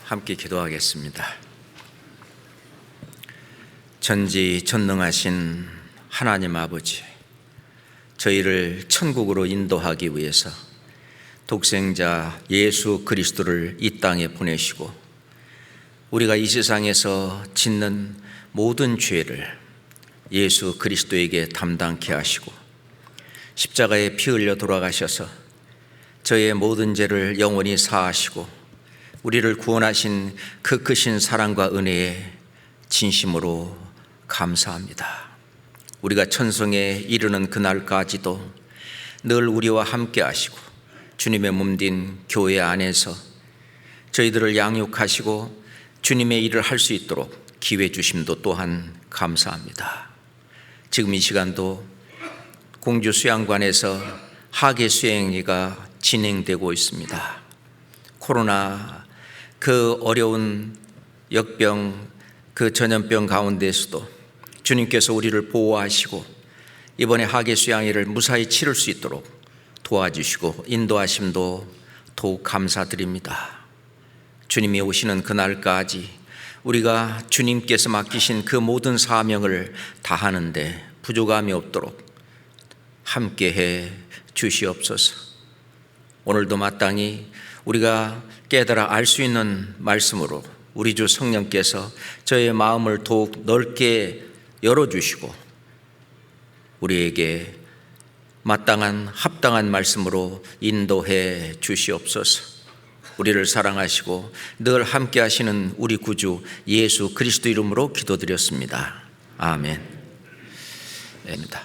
함께 기도하겠습니다. 전지전능하신 하나님 아버지, 저희를 천국으로 인도하기 위해서 독생자 예수 그리스도를 이 땅에 보내시고 우리가 이 세상에서 짓는 모든 죄를 예수 그리스도에게 담당케 하시고 십자가에 피 흘려 돌아가셔서 저의 모든 죄를 영원히 사하시고 우리를 구원하신 그 크신 사랑과 은혜에 진심으로 감사합니다. 우리가 천성에 이르는 그날까지도 늘 우리와 함께 하시고 주님의 몸된 교회 안에서 저희들을 양육하시고 주님의 일을 할 수 있도록 기회 주심도 또한 감사합니다. 지금 이 시간도 공주 수양관에서 하계 수행회가 진행되고 있습니다. 코로나 그 어려운 역병, 그 전염병 가운데서도 주님께서 우리를 보호하시고 이번에 하계 수양회를 무사히 치를 수 있도록 도와주시고 인도하심도 더욱 감사드립니다. 주님이 오시는 그날까지 우리가 주님께서 맡기신 그 모든 사명을 다하는데 부족함이 없도록 함께해 주시옵소서. 오늘도 마땅히 우리가 깨달아 알 수 있는 말씀으로 우리 주 성령께서 저의 마음을 더욱 넓게 열어주시고 우리에게 마땅한 합당한 말씀으로 인도해 주시옵소서. 우리를 사랑하시고 늘 함께 하시는 우리 구주 예수 그리스도 이름으로 기도드렸습니다. 아멘. 입니다.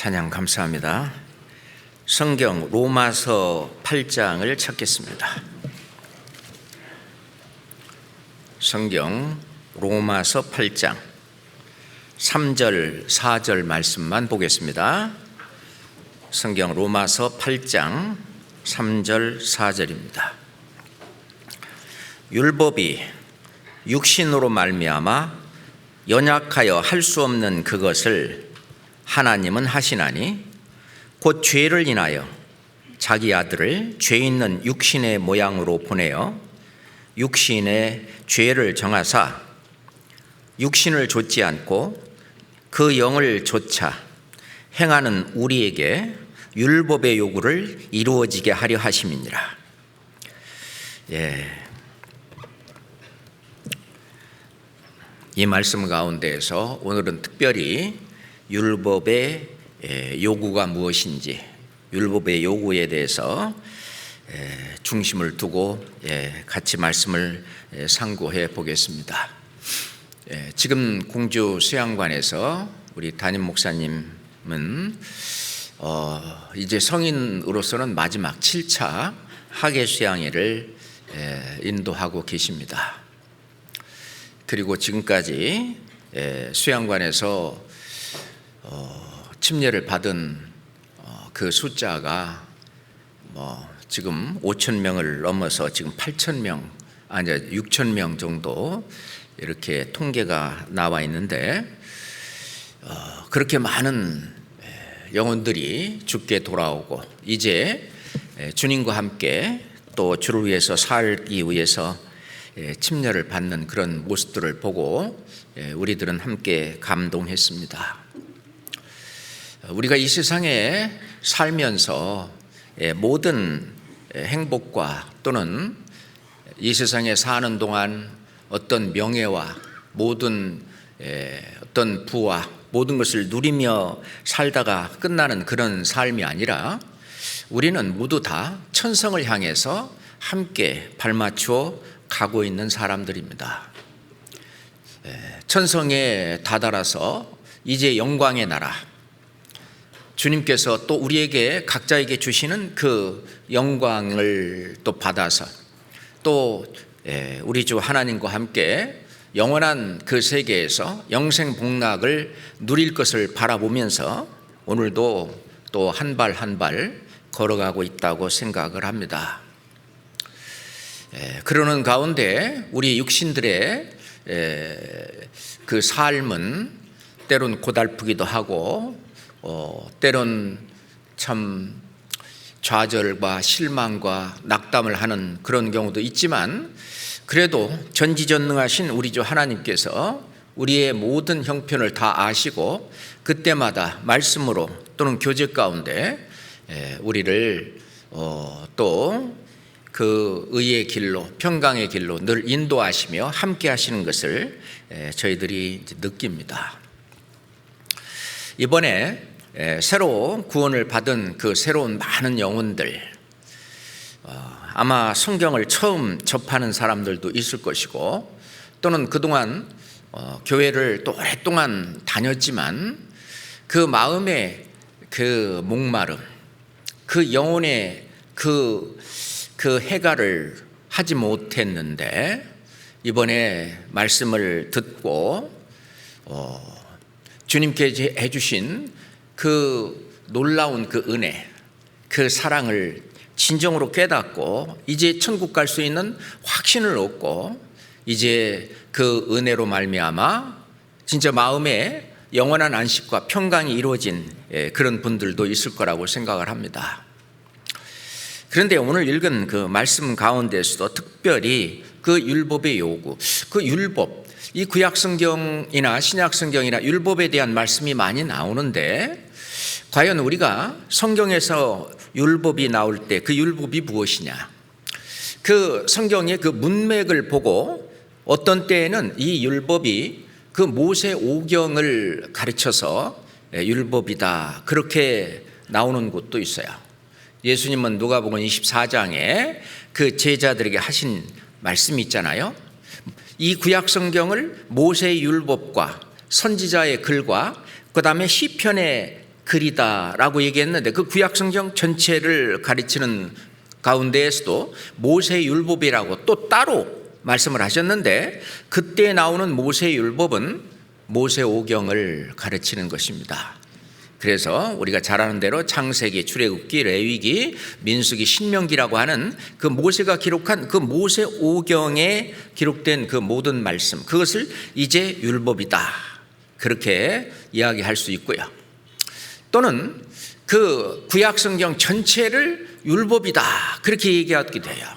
찬양 감사합니다. 성경 로마서 8장을 찾겠습니다. 성경 로마서 8장 3절 4절 말씀만 보겠습니다. 성경 로마서 8장 3절 4절입니다. 율법이 육신으로 말미암아 연약하여 할 수 없는 그것을 하나님은 하시나니 곧 죄를 인하여 자기 아들을 죄 있는 육신의 모양으로 보내어 육신의 죄를 정하사 육신을 좇지 않고 그 영을 좇아 행하는 우리에게 율법의 요구를 이루어지게 하려 하심이니라. 이 말씀 가운데에서 오늘은 특별히 율법의 요구가 무엇인지, 율법의 요구에 대해서 중심을 두고 같이 말씀을 상고해 보겠습니다. 지금 공주 수양관에서 우리 담임 목사님은 이제 성인으로서는 마지막 7차 학예 수양회를 인도하고 계십니다. 그리고 지금까지 수양관에서 침례를 받은 그 숫자가 지금 5,000명을 넘어서 지금 8,000명, 아니 6,000명 정도 이렇게 통계가 나와 있는데, 그렇게 많은 영혼들이 주께 돌아오고 이제 주님과 함께 또 주를 위해서 살기 위해서 침례를 받는 그런 모습들을 보고 우리들은 함께 감동했습니다. 우리가 이 세상에 살면서 모든 행복과 또는 이 세상에 사는 동안 어떤 명예와 모든 어떤 부와 모든 것을 누리며 살다가 끝나는 그런 삶이 아니라 우리는 모두 다 천성을 향해서 함께 발맞추어 가고 있는 사람들입니다. 천성에 다다라서 이제 영광의 나라, 주님께서 또 우리에게 각자에게 주시는 그 영광을 또 받아서 또 우리 주 하나님과 함께 영원한 그 세계에서 영생 복락을 누릴 것을 바라보면서 오늘도 또 한 발 한 발 걸어가고 있다고 생각을 합니다. 그러는 가운데 우리 육신들의 그 삶은 때론 고달프기도 하고 때론 참 좌절과 실망과 낙담을 하는 그런 경우도 있지만, 그래도 전지전능하신 우리 주 하나님께서 우리의 모든 형편을 다 아시고 그때마다 말씀으로 또는 교제 가운데 우리를 또 그 의의 길로, 평강의 길로 늘 인도하시며 함께 하시는 것을 저희들이 느낍니다. 이번에 새로 구원을 받은 그 새로운 많은 영혼들, 아마 성경을 처음 접하는 사람들도 있을 것이고, 또는 그동안 교회를 또 오랫동안 다녔지만 그 마음의 그 목마름, 그 영혼의 그 해가를 하지 못했는데 이번에 말씀을 듣고 주님께 해주신 그 놀라운 그 은혜, 그 사랑을 진정으로 깨닫고 이제 천국 갈 수 있는 확신을 얻고 이제 그 은혜로 말미암아 진짜 마음에 영원한 안식과 평강이 이루어진 그런 분들도 있을 거라고 생각을 합니다. 그런데 오늘 읽은 그 말씀 가운데서도 특별히 그 율법의 요구, 그 율법, 이 구약성경이나 신약성경이나 율법에 대한 말씀이 많이 나오는데, 과연 우리가 성경에서 율법이 나올 때 그 율법이 무엇이냐, 그 성경의 그 문맥을 보고 어떤 때에는 이 율법이 그 모세 오경을 가르쳐서 율법이다 그렇게 나오는 곳도 있어요. 예수님은 누가복음 24장에 그 제자들에게 하신 말씀이 있잖아요. 이 구약 성경을 모세의 율법과 선지자의 글과 그 다음에 시편의 글이다라고 얘기했는데 그 구약성경 전체를 가르치는 가운데에서도 모세율법이라고 또 따로 말씀을 하셨는데 그때 나오는 모세율법은 모세오경을 가르치는 것입니다. 그래서 우리가 잘 아는 대로 창세기, 출애굽기, 레위기, 민수기, 신명기라고 하는 그 모세가 기록한 그 모세오경에 기록된 그 모든 말씀, 그것을 이제 율법이다 그렇게 이야기할 수 있고요. 또는 그 구약성경 전체를 율법이다 그렇게 얘기하기도 해요.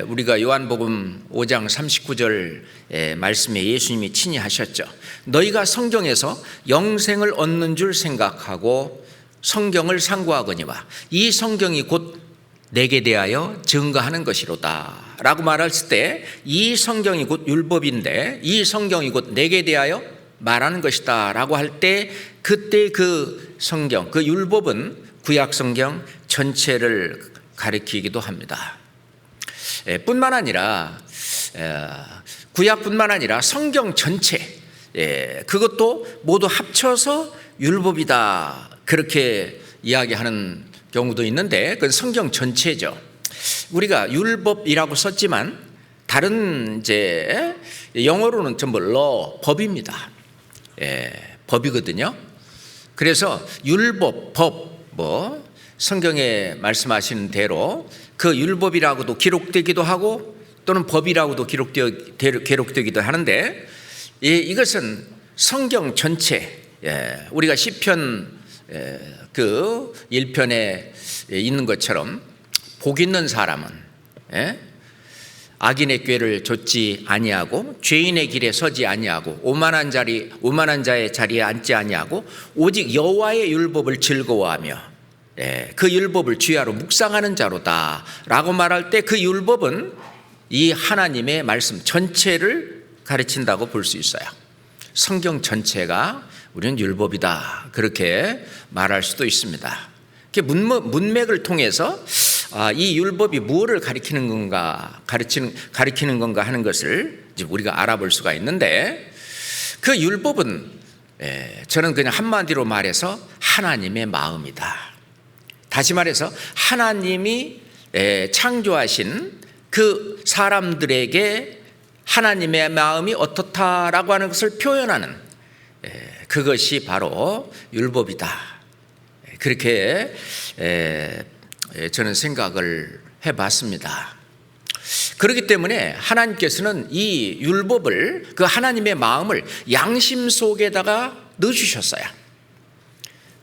우리가 요한복음 5장 39절 말씀에 예수님이 친히 하셨죠. 너희가 성경에서 영생을 얻는 줄 생각하고 성경을 상고하거니와 이 성경이 곧 내게 대하여 증거하는 것이로다 라고 말했을 때 이 성경이 곧 율법인데 이 성경이 곧 내게 대하여 말하는 것이다 라고 할 때 그때 그 성경, 그 율법은 구약성경 전체를 가리키기도 합니다. 뿐만 아니라 구약뿐만 아니라 성경 전체 그것도 모두 합쳐서 율법이다 그렇게 이야기하는 경우도 있는데 그건 성경 전체죠. 우리가 율법이라고 썼지만 다른 이제 영어로는 전부 law, 법입니다. 법이거든요. 그래서 율법, 법, 성경에 말씀하시는 대로 그 율법이라고도 기록되기도 하고 또는 법이라고도 기록되기도 하는데 이것은 성경 전체, 우리가 시편 그 1편에 있는 것처럼 복 있는 사람은 악인의 꾀를 좇지 아니하고 죄인의 길에 서지 아니하고 오만한 자의 자리에 앉지 아니하고 오직 여호와의 율법을 즐거워하며 그 율법을 주야로 묵상하는 자로다 라고 말할 때 그 율법은 이 하나님의 말씀 전체를 가르친다고 볼 수 있어요. 성경 전체가 우리는 율법이다 그렇게 말할 수도 있습니다. 문맥을 통해서 이 율법이 무엇을 가리키는 건가 하는 것을 우리가 알아볼 수가 있는데 그 율법은 저는 그냥 한마디로 말해서 하나님의 마음이다. 다시 말해서 하나님이 창조하신 그 사람들에게 하나님의 마음이 어떻다라고 하는 것을 표현하는 그것이 바로 율법이다. 그렇게 저는 생각을 해봤습니다. 그렇기 때문에 하나님께서는 이 율법을 그 하나님의 마음을 양심 속에다가 넣어주셨어요.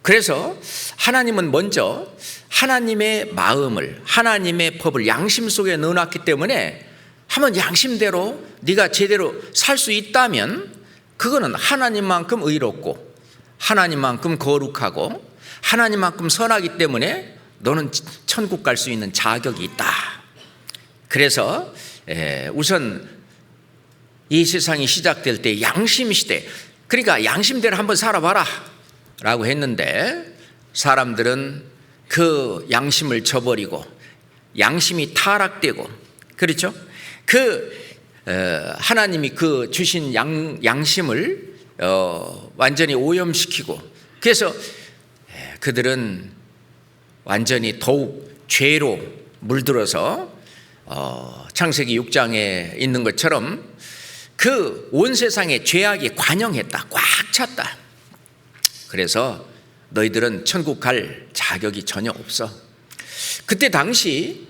그래서 하나님은 먼저 하나님의 마음을 하나님의 법을 양심 속에 넣어놨기 때문에 한번 양심대로 네가 제대로 살 수 있다면 그거는 하나님만큼 의롭고 하나님만큼 거룩하고 하나님만큼 선하기 때문에 너는 천국 갈 수 있는 자격이 있다. 그래서 우선 이 세상이 시작될 때 양심시대, 그러니까 양심대로 한번 살아봐라 라고 했는데 사람들은 그 양심을 저버리고 양심이 타락되고 그렇죠? 하나님이 그 주신 양심을 완전히 오염시키고 그래서 그들은 완전히 더욱 죄로 물들어서 창세기 6장에 있는 것처럼 그 온 세상에 죄악이 관영했다. 꽉 찼다. 그래서 너희들은 천국 갈 자격이 전혀 없어. 그때 당시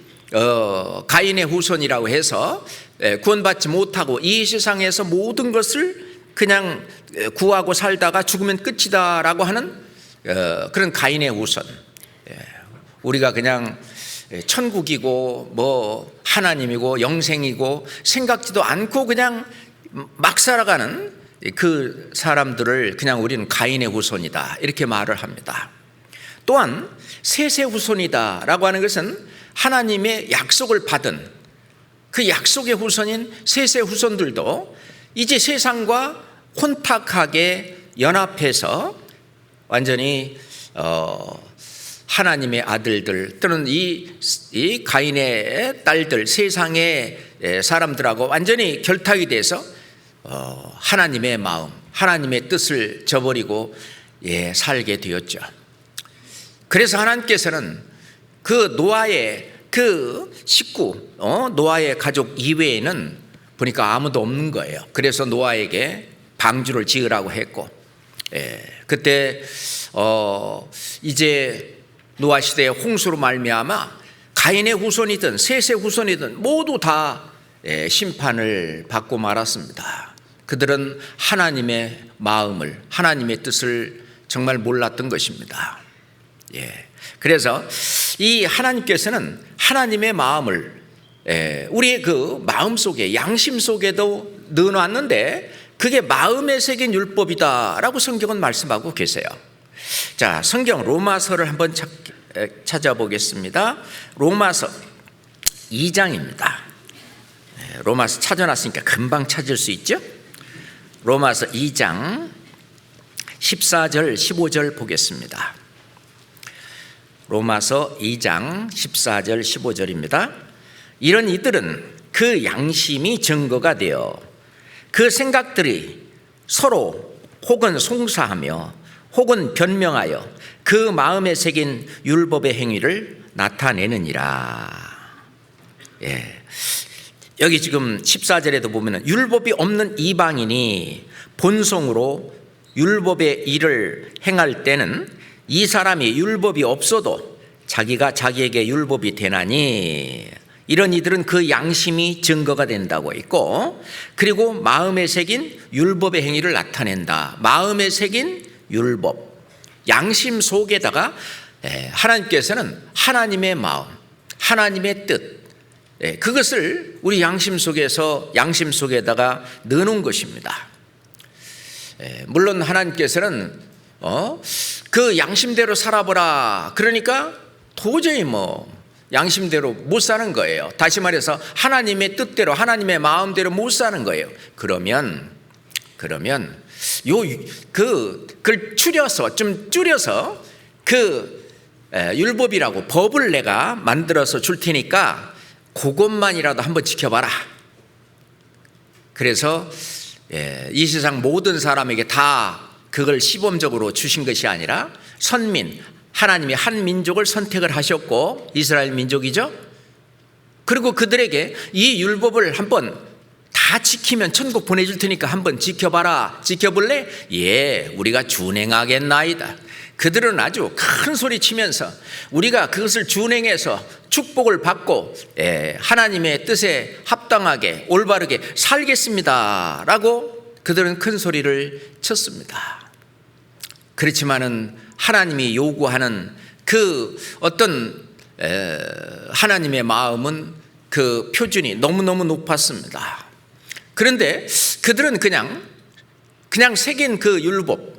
가인의 후손이라고 해서 구원받지 못하고 이 세상에서 모든 것을 그냥 구하고 살다가 죽으면 끝이다라고 하는 그런 가인의 후손. 우리가 그냥 천국이고 뭐 하나님이고 영생이고 생각지도 않고 그냥 막 살아가는 그 사람들을 그냥 우리는 가인의 후손이다 이렇게 말을 합니다. 또한 셋의 후손이다 라고 하는 것은 하나님의 약속을 받은 그 약속의 후손인 셋의 후손들도 이제 세상과 혼탁하게 연합해서 완전히 하나님의 아들들 또는 이 가인의 딸들 세상의 사람들하고 완전히 결탁이 돼서 하나님의 마음, 하나님의 뜻을 저버리고 살게 되었죠. 그래서 하나님께서는 그 노아의 그 식구, 노아의 가족 이외에는 보니까 아무도 없는 거예요. 그래서 노아에게 방주를 지으라고 했고, 그때 이제 노아 시대의 홍수로 말미암아 가인의 후손이든 셋의 후손이든 모두 다 심판을 받고 말았습니다. 그들은 하나님의 마음을, 하나님의 뜻을 정말 몰랐던 것입니다. 그래서 이 하나님께서는 하나님의 마음을 우리의 그 마음 속에, 양심 속에도 넣어놨는데 그게 마음에 새긴 율법이다라고 성경은 말씀하고 계세요. 자, 성경 로마서를 한번 찾아보겠습니다. 로마서 2장입니다. 로마서 찾아놨으니까 금방 찾을 수 있죠? 로마서 2장 14절 15절 보겠습니다. 로마서 2장 14절 15절입니다. 이런 이들은 그 양심이 증거가 되어 그 생각들이 서로 혹은 송사하며 혹은 변명하여 그 마음에 새긴 율법의 행위를 나타내느니라. 여기 지금 14절에도 보면 율법이 없는 이방인이 본성으로 율법의 일을 행할 때는 이 사람이 율법이 없어도 자기가 자기에게 율법이 되나니 이런 이들은 그 양심이 증거가 된다고 했고, 그리고 마음에 새긴 율법의 행위를 나타낸다. 마음에 새긴 율법, 양심 속에다가 하나님께서는 하나님의 마음, 하나님의 뜻, 그것을 우리 양심 속에다가 넣어놓은 것입니다. 물론 하나님께서는 그 양심대로 살아보라, 그러니까 도저히 양심대로 못 사는 거예요. 다시 말해서 하나님의 뜻대로, 하나님의 마음대로 못 사는 거예요. 그러면 그걸 줄여서 그 율법이라고 법을 내가 만들어서 줄 테니까 그것만이라도 한번 지켜봐라. 그래서 이 세상 모든 사람에게 다 그걸 시범적으로 주신 것이 아니라 선민, 하나님이 한 민족을 선택을 하셨고, 이스라엘 민족이죠. 그리고 그들에게 이 율법을 한번 다 지키면 천국 보내줄 테니까 한번 지켜봐라. 지켜볼래? 우리가 준행하겠나이다. 그들은 아주 큰 소리 치면서 우리가 그것을 준행해서 축복을 받고 하나님의 뜻에 합당하게 올바르게 살겠습니다 라고 그들은 큰 소리를 쳤습니다. 그렇지만은 하나님이 요구하는 그 어떤 하나님의 마음은 그 표준이 너무너무 높았습니다. 그런데 그들은 그냥 새긴 그 율법,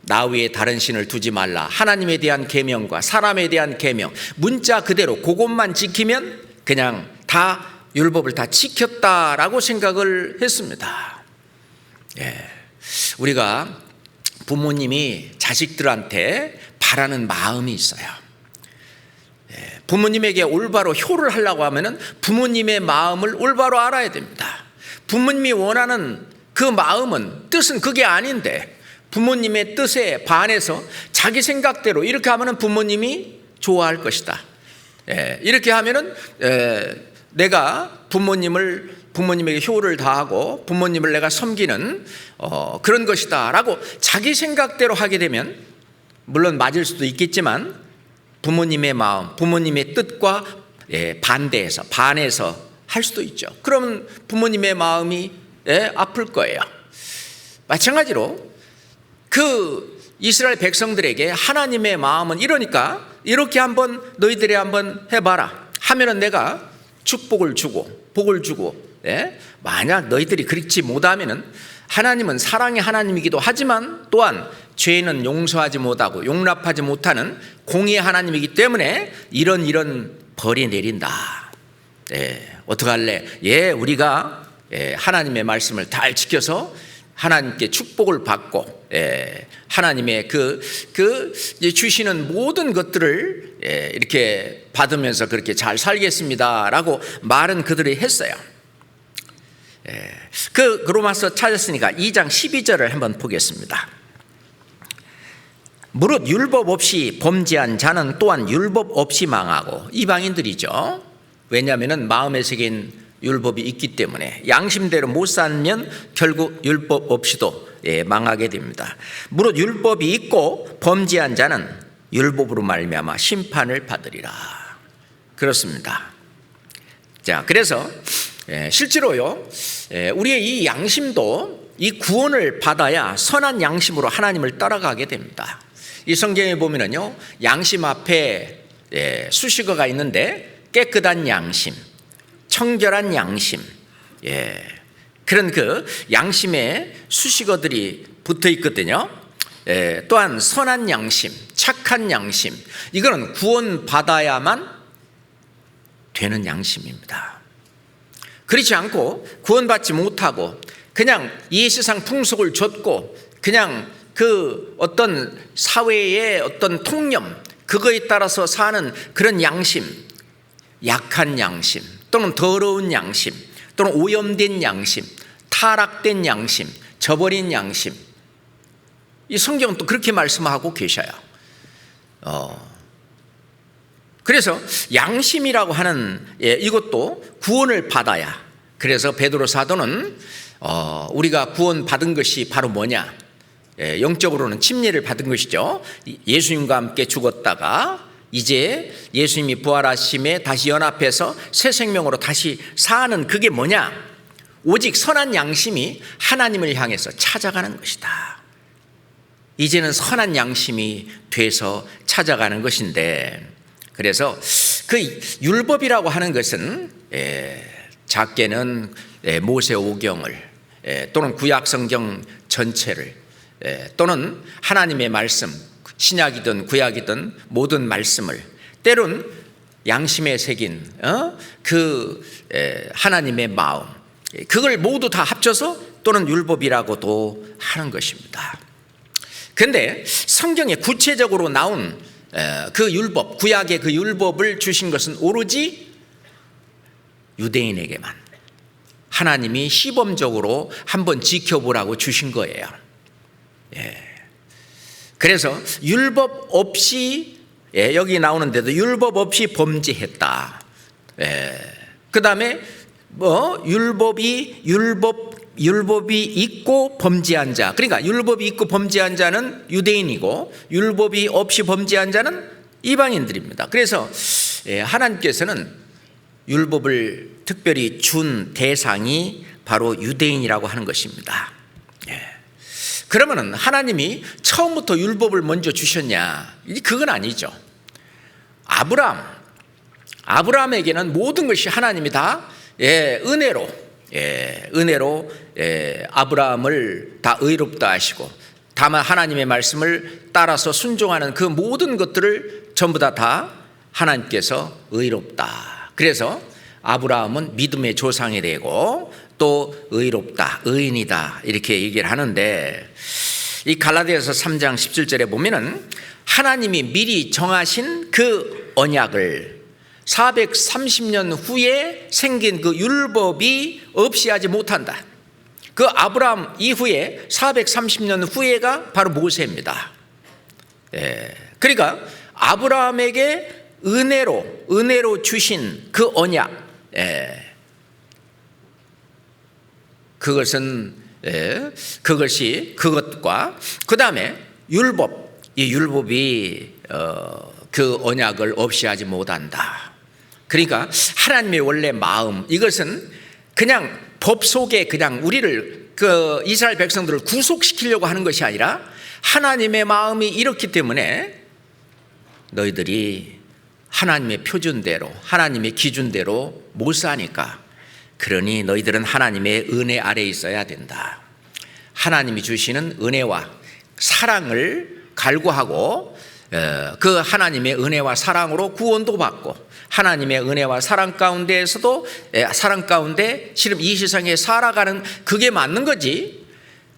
나 외에 다른 신을 두지 말라, 하나님에 대한 계명과 사람에 대한 계명, 문자 그대로 그것만 지키면 그냥 다 율법을 다 지켰다라고 생각을 했습니다. 우리가 부모님이 자식들한테 바라는 마음이 있어요. 부모님에게 올바로 효를 하려고 하면은 부모님의 마음을 올바로 알아야 됩니다. 부모님이 원하는 그 마음은, 뜻은 그게 아닌데 부모님의 뜻에 반해서 자기 생각대로 이렇게 하면은 부모님이 좋아할 것이다. 이렇게 하면은 내가 부모님에게 효를 다하고 부모님을 내가 섬기는 그런 것이다 라고 자기 생각대로 하게 되면, 물론 맞을 수도 있겠지만 부모님의 마음, 부모님의 뜻과 반해서 할 수도 있죠. 그러면 부모님의 마음이 아플 거예요. 마찬가지로 그 이스라엘 백성들에게 하나님의 마음은 이러니까 이렇게 한번 너희들이 한번 해봐라 하면은 내가 축복을 주고 복을 주고, 만약 너희들이 그렇지 못하면은 하나님은 사랑의 하나님이기도 하지만 또한 죄는 용서하지 못하고 용납하지 못하는 공의의 하나님이기 때문에 이런 벌이 내린다. 어떻게 할래? 우리가 하나님의 말씀을 잘 지켜서 하나님께 축복을 받고 하나님의 그 주시는 모든 것들을 이렇게 받으면서 그렇게 잘 살겠습니다라고 말은 그들이 했어요. 그 로마서 찾았으니까 2장 12절을 한번 보겠습니다. 무릇 율법 없이 범죄한 자는 또한 율법 없이 망하고, 이방인들이죠. 왜냐하면 마음에 새긴 율법이 있기 때문에 양심대로 못 살면 결국 율법 없이도 망하게 됩니다. 무릇 율법이 있고 범죄한 자는 율법으로 말미암아 심판을 받으리라. 그렇습니다. 자, 그래서 실제로요, 우리의 이 양심도 이 구원을 받아야 선한 양심으로 하나님을 따라가게 됩니다. 이 성경에 보면은요, 양심 앞에 수식어가 있는데 깨끗한 양심, 청결한 양심, 그런 그 양심에 수식어들이 붙어 있거든요. 또한 선한 양심, 착한 양심, 이거는 구원받아야만 되는 양심입니다. 그렇지 않고 구원받지 못하고 그냥 이 세상 풍속을 좇고 그냥 그 어떤 사회의 어떤 통념, 그거에 따라서 사는 그런 양심, 약한 양심 또는 더러운 양심 또는 오염된 양심, 타락된 양심, 저버린 양심, 이 성경은 또 그렇게 말씀하고 계셔요. 그래서 양심이라고 하는 이것도 구원을 받아야. 그래서 베드로 사도는 우리가 구원받은 것이 바로 뭐냐? 영적으로는 침례를 받은 것이죠. 예수님과 함께 죽었다가 이제 예수님이 부활하심에 다시 연합해서 새 생명으로 다시 사는, 그게 뭐냐? 오직 선한 양심이 하나님을 향해서 찾아가는 것이다. 이제는 선한 양심이 돼서 찾아가는 것인데, 그래서 그 율법이라고 하는 것은 작게는 모세 오경을 또는 구약 성경 전체를 또는 하나님의 말씀, 신약이든 구약이든 모든 말씀을 때론 양심에 새긴 그 하나님의 마음, 그걸 모두 다 합쳐서 또는 율법이라고도 하는 것입니다. 그런데 성경에 구체적으로 나온 그 율법, 구약의 그 율법을 주신 것은 오로지 유대인에게만 하나님이 시범적으로 한번 지켜보라고 주신 거예요. 그래서 율법 없이, 여기 나오는데도 율법 없이 범죄했다. 그 다음에 율법이 있고 범죄한 자, 그러니까 율법이 있고 범죄한 자는 유대인이고 율법이 없이 범죄한 자는 이방인들입니다. 그래서 하나님께서는 율법을 특별히 준 대상이 바로 유대인이라고 하는 것입니다. 그러면 하나님이 처음부터 율법을 먼저 주셨냐? 그건 아니죠. 아브라함에게는 모든 것이 하나님이 다 은혜로 아브라함을 다 의롭다 하시고, 다만 하나님의 말씀을 따라서 순종하는 그 모든 것들을 전부 다 하나님께서 의롭다. 그래서 아브라함은 믿음의 조상이 되고 또 의롭다, 의인이다, 이렇게 얘기를 하는데, 이 갈라디아서 3장 17절에 보면은 하나님이 미리 정하신 그 언약을 430년 후에 생긴 그 율법이 없이 하지 못한다. 그 아브라함 이후에 430년 후에가 바로 모세입니다. 그러니까 아브라함에게 은혜로 주신 그 언약, 그것과 그 다음에 율법, 이 율법이 그 언약을 없이 하지 못한다. 그러니까 하나님의 원래 마음, 이것은 그냥 법 속에 그냥 우리를, 그 이스라엘 백성들을 구속시키려고 하는 것이 아니라 하나님의 마음이 이렇기 때문에 너희들이 하나님의 표준대로, 하나님의 기준대로 못 사니까, 그러니 너희들은 하나님의 은혜 아래에 있어야 된다. 하나님이 주시는 은혜와 사랑을 갈구하고 그 하나님의 은혜와 사랑으로 구원도 받고, 하나님의 은혜와 사랑 가운데에서도 사랑 가운데 지금 이 세상에 살아가는, 그게 맞는 거지.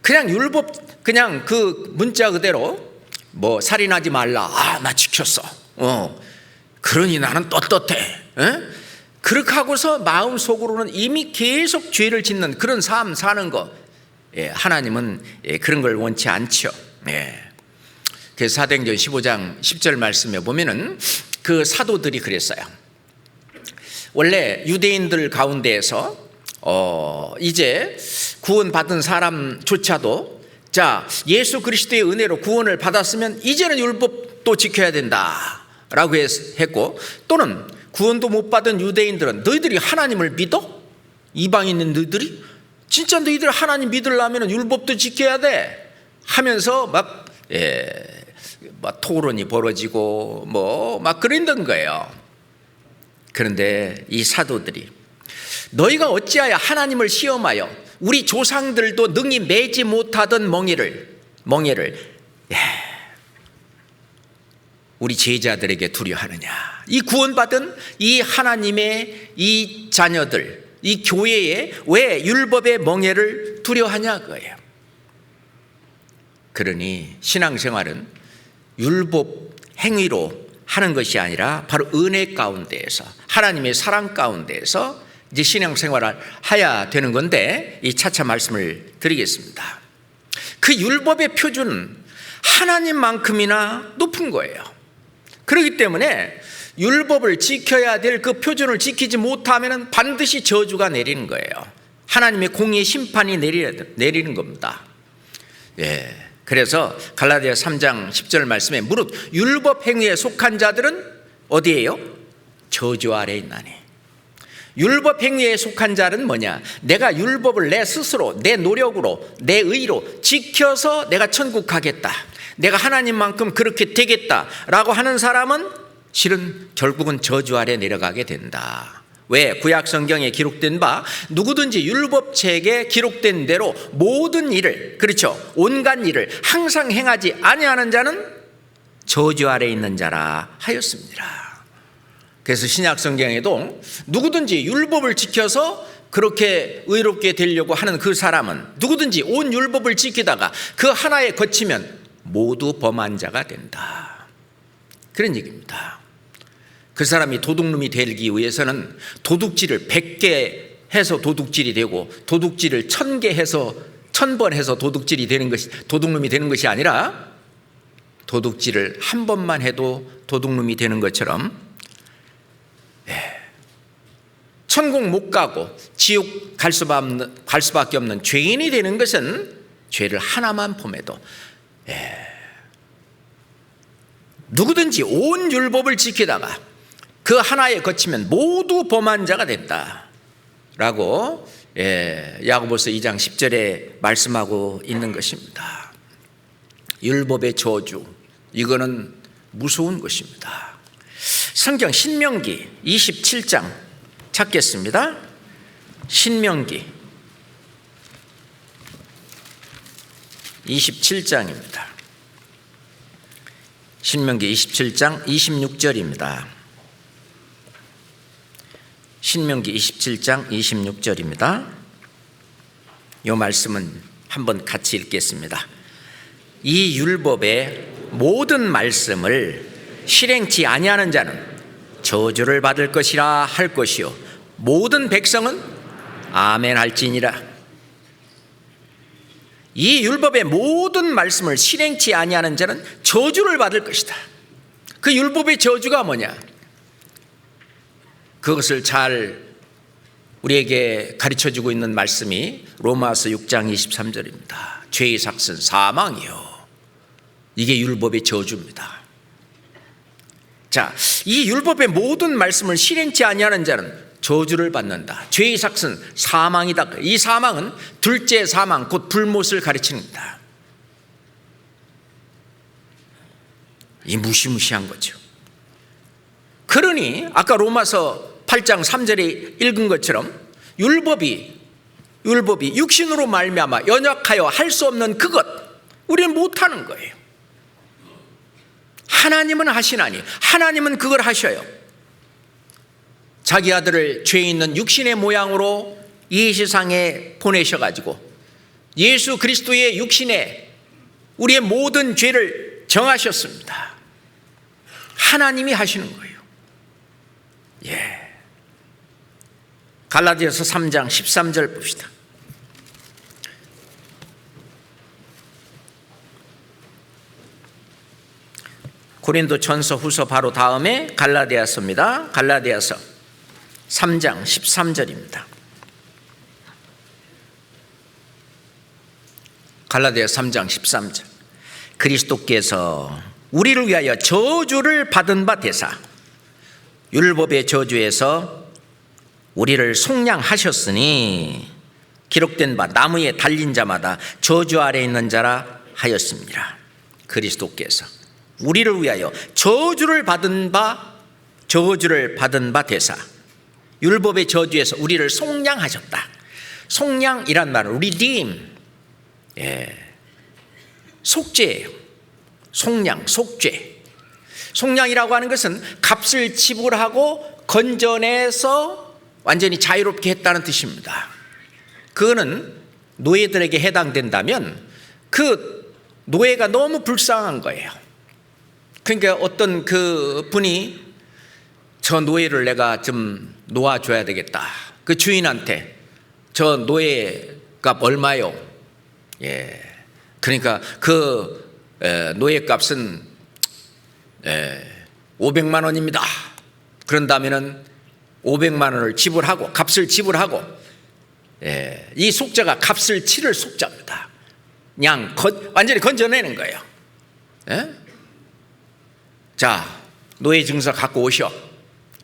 그냥 율법, 그냥 그 문자 그대로 뭐 살인하지 말라, 나 지켰어, 그러니 나는 떳떳해, 그렇게 하고서 마음속으로는 이미 계속 죄를 짓는 그런 삶 사는 거, 하나님은 그런 걸 원치 않죠. 그 사도행전 15장 10절 말씀에 보면은 그 사도들이 그랬어요. 원래 유대인들 가운데에서 이제 구원받은 사람조차도 자, 예수 그리스도의 은혜로 구원을 받았으면 이제는 율법도 지켜야 된다라고 했고, 또는 구원도 못 받은 유대인들은 너희들이 하나님을 믿어? 이방인인 너희들이? 진짜 너희들 하나님 믿으려면 율법도 지켜야 돼 하면서 막 토론이 벌어지고 막 그랬던 거예요. 그런데 이 사도들이 너희가 어찌하여 하나님을 시험하여 우리 조상들도 능히 매지 못하던 멍에를 우리 제자들에게 두려워하느냐. 이 구원받은 이 하나님의 이 자녀들, 이 교회에 왜 율법의 멍에를 두려워하냐 그거예요. 그러니 신앙생활은 율법 행위로 하는 것이 아니라 바로 은혜 가운데에서, 하나님의 사랑 가운데에서 이제 신앙생활을 해야 되는 건데, 이 차차 말씀을 드리겠습니다. 그 율법의 표준은 하나님만큼이나 높은 거예요. 그렇기 때문에 율법을 지켜야 될 그 표준을 지키지 못하면 반드시 저주가 내리는 거예요. 하나님의 공의의 심판이 내리는 겁니다. 그래서 갈라디아 3장 10절 말씀에 무릇 율법 행위에 속한 자들은 어디예요? 저주 아래 있나니. 율법 행위에 속한 자는 뭐냐? 내가 율법을 내 스스로, 내 노력으로, 내 의로 지켜서 내가 천국 가겠다, 내가 하나님만큼 그렇게 되겠다라고 하는 사람은 실은 결국은 저주 아래 내려가게 된다. 왜? 구약 성경에 기록된 바 누구든지 율법책에 기록된 대로 모든 일을, 그렇죠, 온갖 일을 항상 행하지 아니하는 자는 저주 아래 있는 자라 하였습니다. 그래서 신약 성경에도 누구든지 율법을 지켜서 그렇게 의롭게 되려고 하는 그 사람은, 누구든지 온 율법을 지키다가 그 하나에 거치면 모두 범한 자가 된다, 그런 얘기입니다. 그 사람이 도둑놈이 되기 위해서는 도둑질을 100개 해서 도둑질이 되고 도둑질을 1000개 해서 1000번 해서 도둑질이 되는 것이, 도둑놈이 되는 것이 아니라 도둑질을 한 번만 해도 도둑놈이 되는 것처럼 천국 못 가고 지옥 갈 수밖에 없는 죄인이 되는 것은 죄를 하나만 범해도 누구든지 온 율법을 지키다가 그 하나에 거치면 모두 범한 자가 됐다라고 야고보서 2장 10절에 말씀하고 있는 것입니다. 율법의 저주, 이거는 무서운 것입니다. 성경 신명기 27장 찾겠습니다. 신명기 27장입니다. 신명기 27장 26절입니다. 신명기 27장 26절입니다. 이 말씀은 한번 같이 읽겠습니다. 이 율법의 모든 말씀을 실행치 아니하는 자는 저주를 받을 것이라 할 것이요 모든 백성은 아멘 할지니라. 이 율법의 모든 말씀을 실행치 아니하는 자는 저주를 받을 것이다. 그 율법의 저주가 뭐냐? 그것을 잘 우리에게 가르쳐주고 있는 말씀이 로마서 6장 23절입니다. 죄의 삭은 사망이요. 이게 율법의 저주입니다. 자, 이 율법의 모든 말씀을 실행치 아니하는 자는 저주를 받는다. 죄의 삭은 사망이다. 이 사망은 둘째 사망, 곧 불못을 가르칩니다. 이 무시무시한 거죠. 그러니 아까 로마서 8장 3절에 읽은 것처럼 율법이 육신으로 말미암아 연약하여 할 수 없는 그것, 우리는 못하는 거예요. 하나님은 하시나니, 하나님은 그걸 하셔요. 자기 아들을 죄 있는 육신의 모양으로 이 세상에 보내셔가지고 예수 그리스도의 육신에 우리의 모든 죄를 정하셨습니다. 하나님이 하시는 거예요. 갈라디아서 3장 13절 봅시다. 고린도전서 후서 바로 다음에 갈라디아서입니다. 갈라디아서 3장 13절입니다. 갈라디아서 3장 13절. 그리스도께서 우리를 위하여 저주를 받은 바 되사 율법의 저주에서 우리를 속량하셨으니 기록된 바 나무에 달린 자마다 저주 아래 있는 자라 하였습니다. 그리스도께서 우리를 위하여 저주를 받은 바 되사 율법의 저주에서 우리를 속량하셨다. 속량이란 말은 redeem, 속죄예요. 속량, 속죄. 속량이라고 하는 것은 값을 지불하고 건져내서 완전히 자유롭게 했다는 뜻입니다. 그거는 노예들에게 해당된다면 그 노예가 너무 불쌍한 거예요. 그러니까 어떤 그 분이 저 노예를 내가 좀 놓아줘야 되겠다. 그 주인한테 저 노예값 얼마요? 그러니까 그 노예값은 500만 원입니다. 그런다면은 500만 원을 지불하고 값을 지불하고 이 속자가 값을 치를 속자입니다. 그냥 완전히 건져내는 거예요. 자, 노예 증서 갖고 오셔.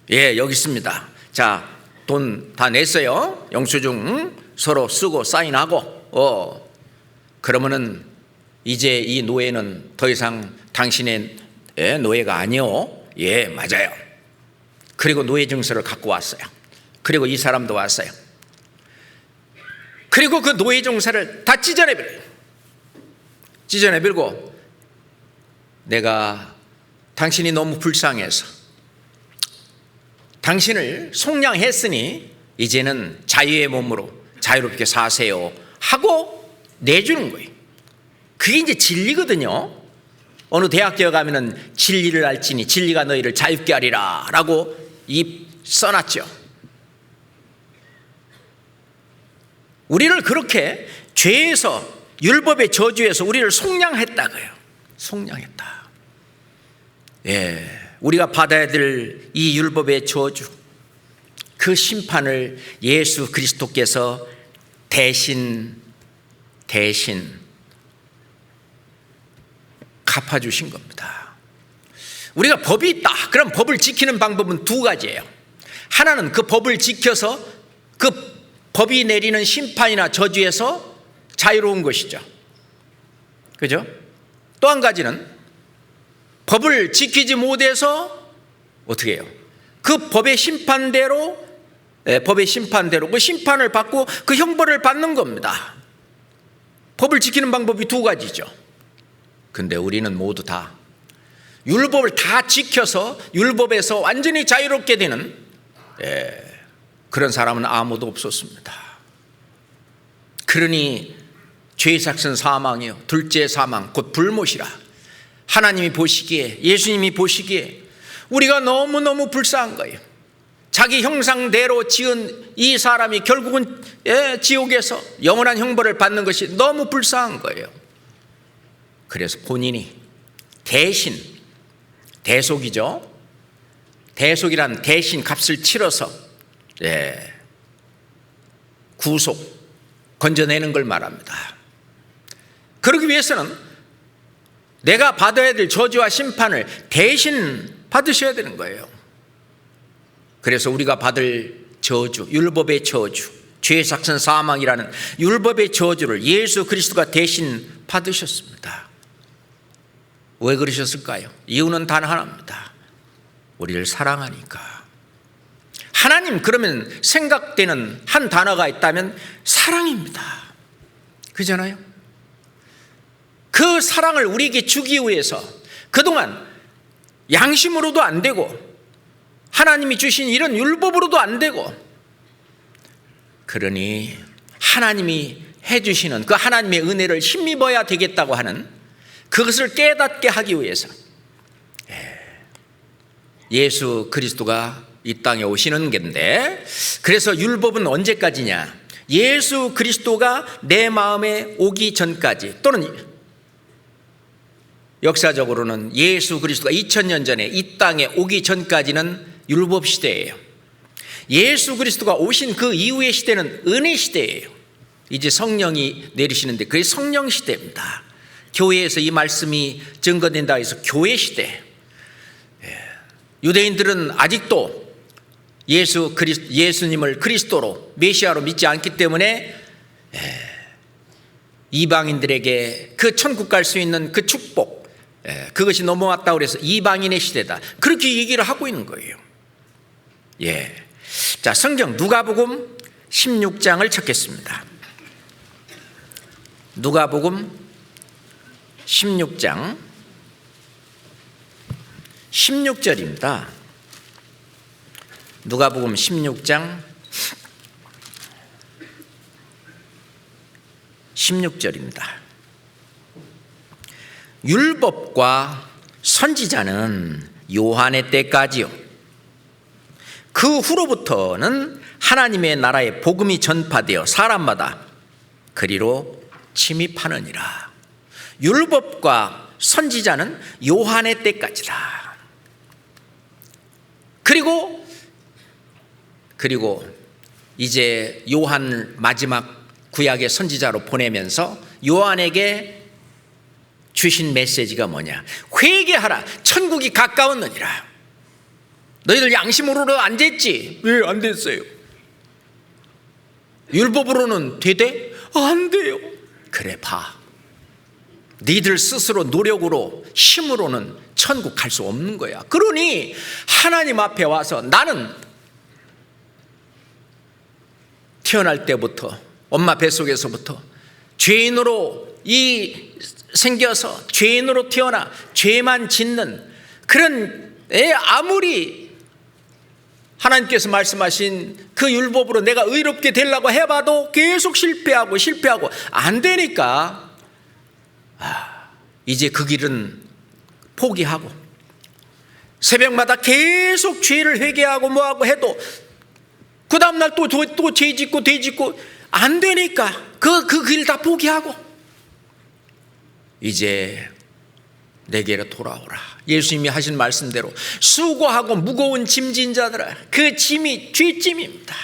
여기 있습니다. 자, 돈 다 냈어요. 영수증 서로 쓰고 사인하고. 그러면은 이제 이 노예는 더 이상 당신의 노예가 아니요. 맞아요. 그리고 노예 증서를 갖고 왔어요. 그리고 이 사람도 왔어요. 그리고 그 노예 증서를 다 찢어내버리고 내가 당신이 너무 불쌍해서 당신을 속량했으니 이제는 자유의 몸으로 자유롭게 사세요 하고 내주는 거예요. 그게 이제 진리거든요. 어느 대학교에 가면은 진리를 알지니 진리가 너희를 자유케 하리라 라고 써놨죠. 우리를 그렇게 죄에서 율법의 저주에서 우리를 속량했다고요. 속량했다. 우리가 받아야 될 이 율법의 저주, 그 심판을 예수 그리스도께서 대신 갚아주신 겁니다. 우리가 법이 있다. 그럼 법을 지키는 방법은 두 가지예요. 하나는 그 법을 지켜서 그 법이 내리는 심판이나 저주에서 자유로운 것이죠. 그죠? 또 한 가지는 법을 지키지 못해서 어떻게 해요? 그 법의 심판대로 그 심판을 받고 그 형벌을 받는 겁니다. 법을 지키는 방법이 두 가지죠. 근데 우리는 모두 다 율법을 다 지켜서 율법에서 완전히 자유롭게 되는 그런 사람은 아무도 없었습니다. 그러니 죄의 삭은 사망이요 둘째 사망 곧 불못이라. 하나님이 보시기에, 예수님이 보시기에 우리가 너무너무 불쌍한 거예요. 자기 형상대로 지은 이 사람이 결국은 지옥에서 영원한 형벌을 받는 것이 너무 불쌍한 거예요. 그래서 본인이 대신, 대속이죠. 대속이란 대신 값을 치러서 구속, 건져내는 걸 말합니다. 그러기 위해서는 내가 받아야 될 저주와 심판을 대신 받으셔야 되는 거예요. 그래서 우리가 받을 저주, 율법의 저주, 죄의 삭은 사망이라는 율법의 저주를 예수 그리스도가 대신 받으셨습니다. 왜 그러셨을까요? 이유는 단 하나입니다. 우리를 사랑하니까. 하나님 그러면 생각되는 한 단어가 있다면 사랑입니다. 그잖아요? 그 사랑을 우리에게 주기 위해서 그동안 양심으로도 안 되고 하나님이 주신 이런 율법으로도 안 되고, 그러니 하나님이 해주시는 그 하나님의 은혜를 힘입어야 되겠다고 하는 그것을 깨닫게 하기 위해서 예수 그리스도가 이 땅에 오시는 건데, 그래서 율법은 언제까지냐? 예수 그리스도가 내 마음에 오기 전까지, 또는 역사적으로는 예수 그리스도가 2000년 전에 이 땅에 오기 전까지는 율법 시대예요. 예수 그리스도가 오신 그 이후의 시대는 은혜 시대예요. 이제 성령이 내리시는데 그게 성령 시대입니다. 교회에서 이 말씀이 증거된다 해서 교회 시대. 유대인들은 아직도 예수님을 그리스도로 메시아로 믿지 않기 때문에 이방인들에게 그 천국 갈 수 있는 그 축복, 그것이 넘어왔다고 그래서 이방인의 시대다, 그렇게 얘기를 하고 있는 거예요. 자, 성경 누가복음 16장을 찾겠습니다. 누가복음 16장 16절입니다. 누가복음 16장 16절입니다. 율법과 선지자는 요한의 때까지요. 그 후로부터는 하나님의 나라의 복음이 전파되어 사람마다 그리로 침입하느니라. 율법과 선지자는 요한의 때까지다. 그리고 이제 요한 마지막 구약의 선지자로 보내면서 요한에게 주신 메시지가 뭐냐? 회개하라, 천국이 가까웠느니라. 너희들 양심으로는 안 됐지? 왜 안 됐어요? 율법으로는 되대? 안 돼요. 그래 봐, 너희들 스스로 노력으로 힘으로는 천국 갈 수 없는 거야. 그러니 하나님 앞에 와서 나는 태어날 때부터 엄마 뱃속에서부터 죄인으로 생겨서 죄인으로 태어나 죄만 짓는 그런 애, 아무리 하나님께서 말씀하신 그 율법으로 내가 의롭게 되려고 해봐도 계속 실패하고 안 되니까 이제 그 길은 포기하고 새벽마다 계속 죄를 회개하고 뭐하고 해도 그 다음날 또 죄 짓고 안 되니까 그 길 다 포기하고 이제 내게로 돌아오라. 예수님이 하신 말씀대로 수고하고 무거운 짐진 자들아, 그 짐이 죄짐입니다.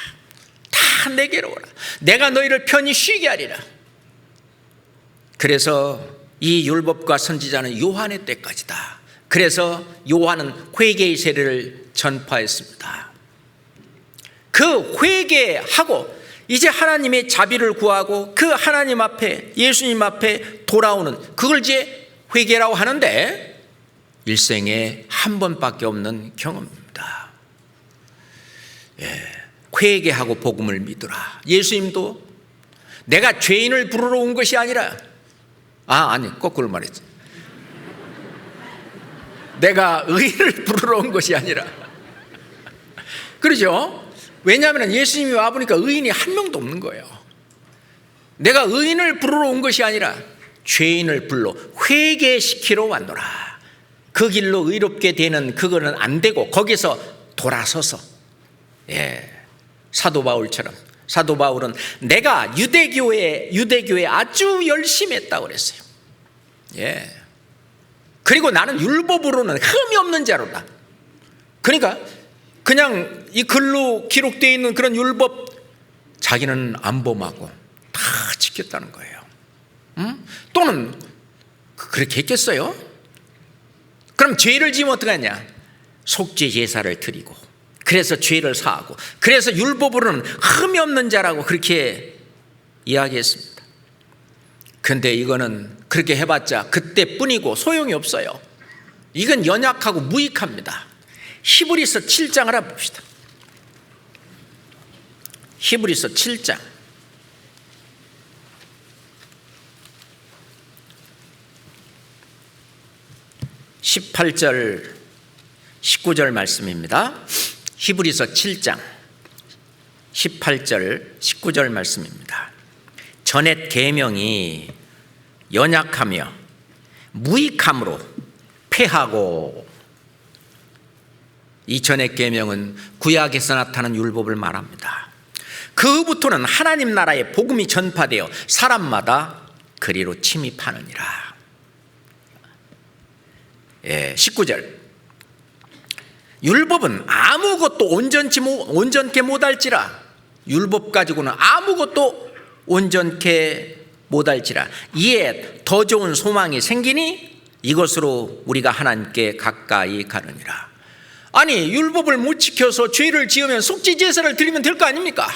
다 내게로 오라. 내가 너희를 편히 쉬게 하리라. 그래서 이 율법과 선지자는 요한의 때까지다. 그래서 요한은 회개의 세례를 전파했습니다. 그 회개하고 이제 하나님의 자비를 구하고 그 하나님 앞에, 예수님 앞에 돌아오는, 그걸 이제 회개라고 하는데 일생에 한 번밖에 없는 경험입니다. 회개하고 복음을 믿으라. 예수님도 내가 죄인을 부르러 온 것이 아니라, 아니 거꾸로 말했지. 내가 의인을 부르러 온 것이 아니라. 그러죠? 왜냐하면 예수님이 와보니까 의인이 한 명도 없는 거예요. 내가 의인을 부르러 온 것이 아니라 죄인을 불러 회개시키러 왔노라. 그 길로 의롭게 되는 그거는 안 되고 거기서 돌아서서, 사도 바울처럼, 사도 바울은 내가 유대교에 아주 열심히 했다고 그랬어요. 그리고 나는 율법으로는 흠이 없는 자로다. 그러니까 그냥 이 글로 기록되어 있는 그런 율법 자기는 안 범하고 다 지켰다는 거예요. 또는 그렇게 했겠어요? 그럼 죄를 지으면 어떡하냐? 속죄 제사를 드리고, 그래서 죄를 사하고, 그래서 율법으로는 흠이 없는 자라고 그렇게 이야기했습니다. 근데 이거는 그렇게 해봤자 그때뿐이고 소용이 없어요. 이건 연약하고 무익합니다. 히브리서 7장을 한번 봅시다. 히브리서 7장 18절 19절 말씀입니다. 히브리서 7장 18절 19절 말씀입니다. 전옛 계명이 연약하며 무익함으로 패하고, 이 전옛 계명은 구약에서 나타난 율법을 말합니다. 그 후부터는 하나님 나라의 복음이 전파되어 사람마다 그리로 침입하느니라. 19절. 율법은 아무것도 온전케 못할지라. 율법 가지고는 아무것도 온전케 못할지라. 이에 더 좋은 소망이 생기니 이것으로 우리가 하나님께 가까이 가느니라. 아니, 율법을 못 지켜서 죄를 지으면 속죄 제사를 드리면 될 거 아닙니까?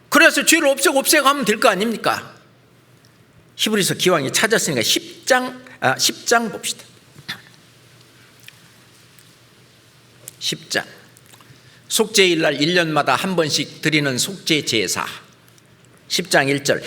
그래서 죄를 없애고 하면 될 거 아닙니까? 히브리서 기왕이 찾았으니까 10장 봅시다. 10장. 속죄일날 1년마다 한 번씩 드리는 속죄 제사. 10장 1절.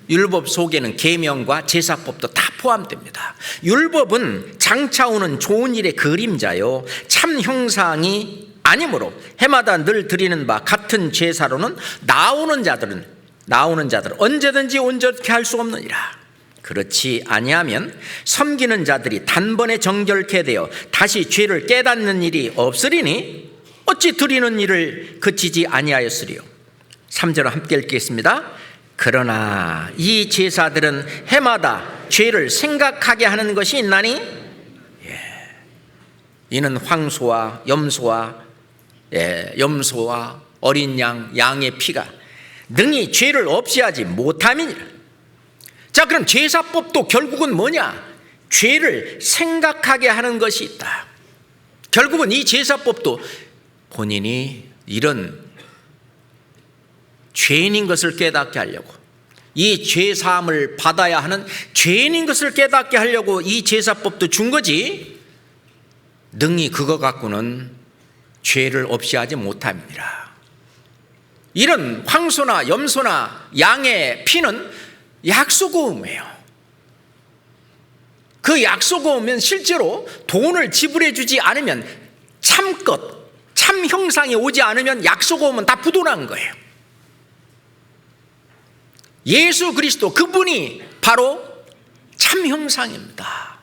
율법 속에는 계명과 제사법도 다 포함됩니다. 율법은 장차 오는 좋은 일의 그림자요 참 형상이 아니므로 해마다 늘 드리는 바 같은 제사로는 나오는 자들은 언제든지 온전케 할 수 없느니라. 그렇지 아니하면 섬기는 자들이 단번에 정결케 되어 다시 죄를 깨닫는 일이 없으리니 어찌 드리는 일을 그치지 아니하였으리요. 3절 함께 읽겠습니다. 그러나 이 제사들은 해마다 죄를 생각하게 하는 것이 있나니 이는 황소와 염소와 어린 양의 피가 능히 죄를 없이 하지 못함이니라. 자, 그럼 제사법도 결국은 뭐냐? 죄를 생각하게 하는 것이 있다. 결국은 이 제사법도 본인이 이런 죄인인 것을 깨닫게 하려고, 이 죄사함을 받아야 하는 죄인인 것을 깨닫게 하려고 이 제사법도 준 거지, 능히 그거 갖고는 죄를 없이 하지 못함이니라. 이런 황소나 염소나 양의 피는 약소고음이에요. 그 약소고음은 실제로 돈을 지불해 주지 않으면 참 형상이 오지 않으면 약소고음은 다 부도난 거예요. 예수 그리스도 그분이 바로 참 형상입니다.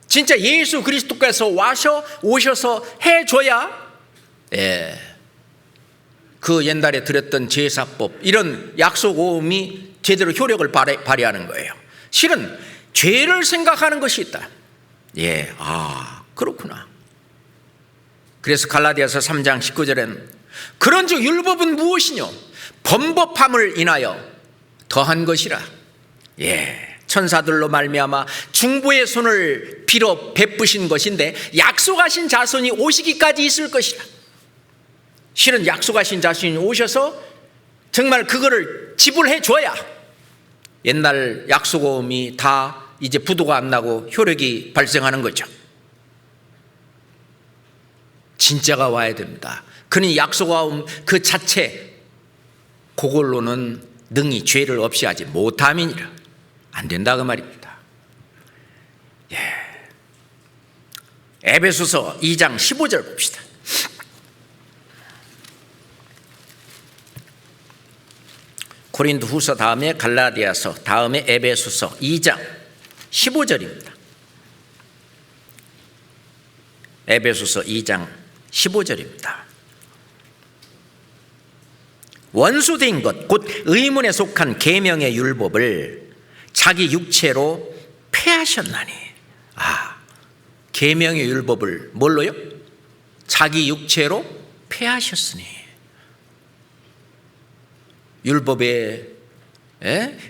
진짜 예수 그리스도께서 오셔서 해줘야 그 옛날에 드렸던 제사법, 이런 약속오음이 제대로 효력을 발휘하는 거예요. 실은 죄를 생각하는 것이 있다. 그렇구나. 그래서 갈라디아서 3장 19절에는 그런즉 율법은 무엇이뇨? 범법함을 인하여 더한 것이라. 천사들로 말미암아 중보의 손을 빌어 베푸신 것인데 약속하신 자손이 오시기까지 있을 것이라. 실은 약속하신 자손이 오셔서 정말 그거를 지불해 줘야 옛날 약속음이 다 이제 부도가 안 나고 효력이 발생하는 거죠. 진짜가 와야 됩니다. 그러니 약속음 그 자체 그걸로는 능히 죄를 없이 하지 못함이니라. 안 된다 그 말입니다. 에베소서 2장 15절 봅시다. 고린도 후서 다음에 갈라디아서 다음에 에베소서 2장 15절입니다. 에베소서 2장 15절입니다. 원수된 것 곧 의문에 속한 계명의 율법을 자기 육체로 폐하셨나니. 계명의 율법을 뭘로요? 자기 육체로 폐하셨으니. 율법의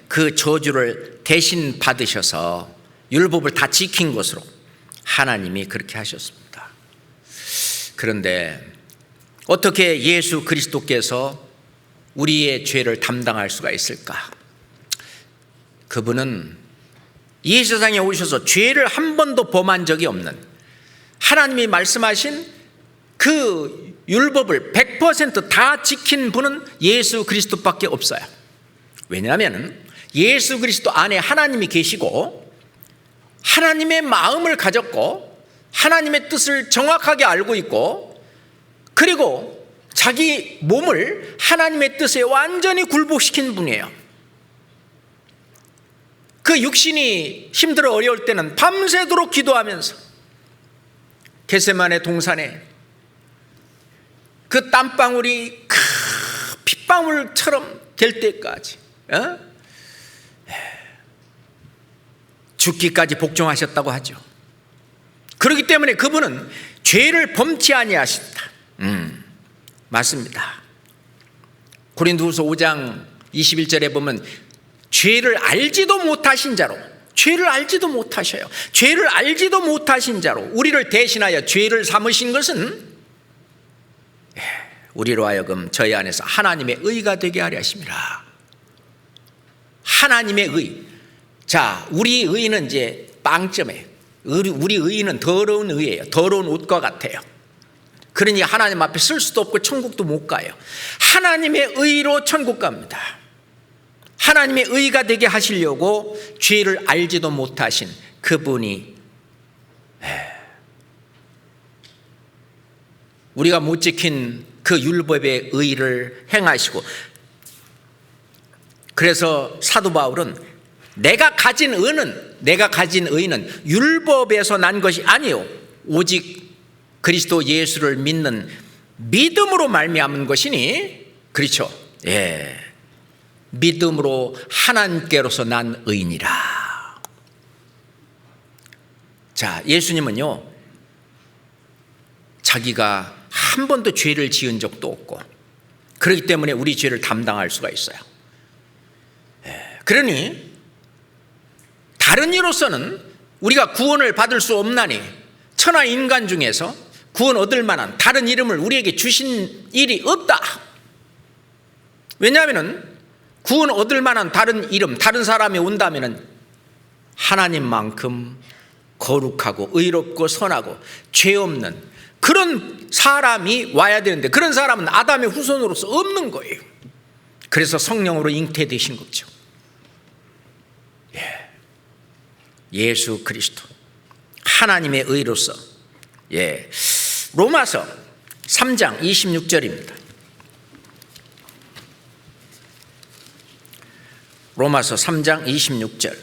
그 저주를 대신 받으셔서 율법을 다 지킨 것으로 하나님이 그렇게 하셨습니다. 그런데 어떻게 예수 그리스도께서 우리의 죄를 담당할 수가 있을까? 그분은 이 세상에 오셔서 죄를 한 번도 범한 적이 없는, 하나님이 말씀하신 그 율법을 100% 다 지킨 분은 예수 그리스도밖에 없어요. 왜냐하면 예수 그리스도 안에 하나님이 계시고 하나님의 마음을 가졌고 하나님의 뜻을 정확하게 알고 있고, 그리고 자기 몸을 하나님의 뜻에 완전히 굴복시킨 분이에요. 그 육신이 힘들어 어려울 때는 밤새도록 기도하면서 겟세마네 동산에 그 땀방울이 핏방울처럼 될 때까지 죽기까지 복종하셨다고 하죠. 그렇기 때문에 그분은 죄를 범치 아니하신다. 맞습니다. 고린도후서 5장 21절에 보면 죄를 알지도 못하신 자로, 죄를 알지도 못하셔요. 죄를 알지도 못하신 자로 우리를 대신하여 죄를 삼으신 것은 우리로 하여금 저희 안에서 하나님의 의가 되게 하려 하심이라. 하나님의 의. 자, 우리 의는 이제 빵점에, 우리 의는 더러운 의예요. 더러운 옷과 같아요. 그러니 하나님 앞에 쓸 수도 없고 천국도 못 가요. 하나님의 의로 천국 갑니다. 하나님의 의가 되게 하시려고 죄를 알지도 못하신 그분이 우리가 못 지킨 그 율법의 의를 행하시고, 그래서 사도 바울은 내가 가진 의는 율법에서 난 것이 아니요 오직 그리스도 예수를 믿는 믿음으로 말미암은 것이니, 그렇죠? 예, 믿음으로 하나님께로서 난 의니라. 자, 예수님은요 자기가 한 번도 죄를 지은 적도 없고, 그렇기 때문에 우리 죄를 담당할 수가 있어요. 그러니 다른 이로서는 우리가 구원을 받을 수 없나니 천하 인간 중에서 구원 얻을 만한 다른 이름을 우리에게 주신 일이 없다. 왜냐하면 구원 얻을 만한 다른 이름, 다른 사람이 온다면 하나님만큼 거룩하고 의롭고 선하고 죄 없는 그런 사람이 와야 되는데, 그런 사람은 아담의 후손으로서 없는 거예요. 그래서 성령으로 잉태되신 거죠. 예수 그리스도 하나님의 의로서. 로마서 3장 26절입니다. 로마서 3장 26절.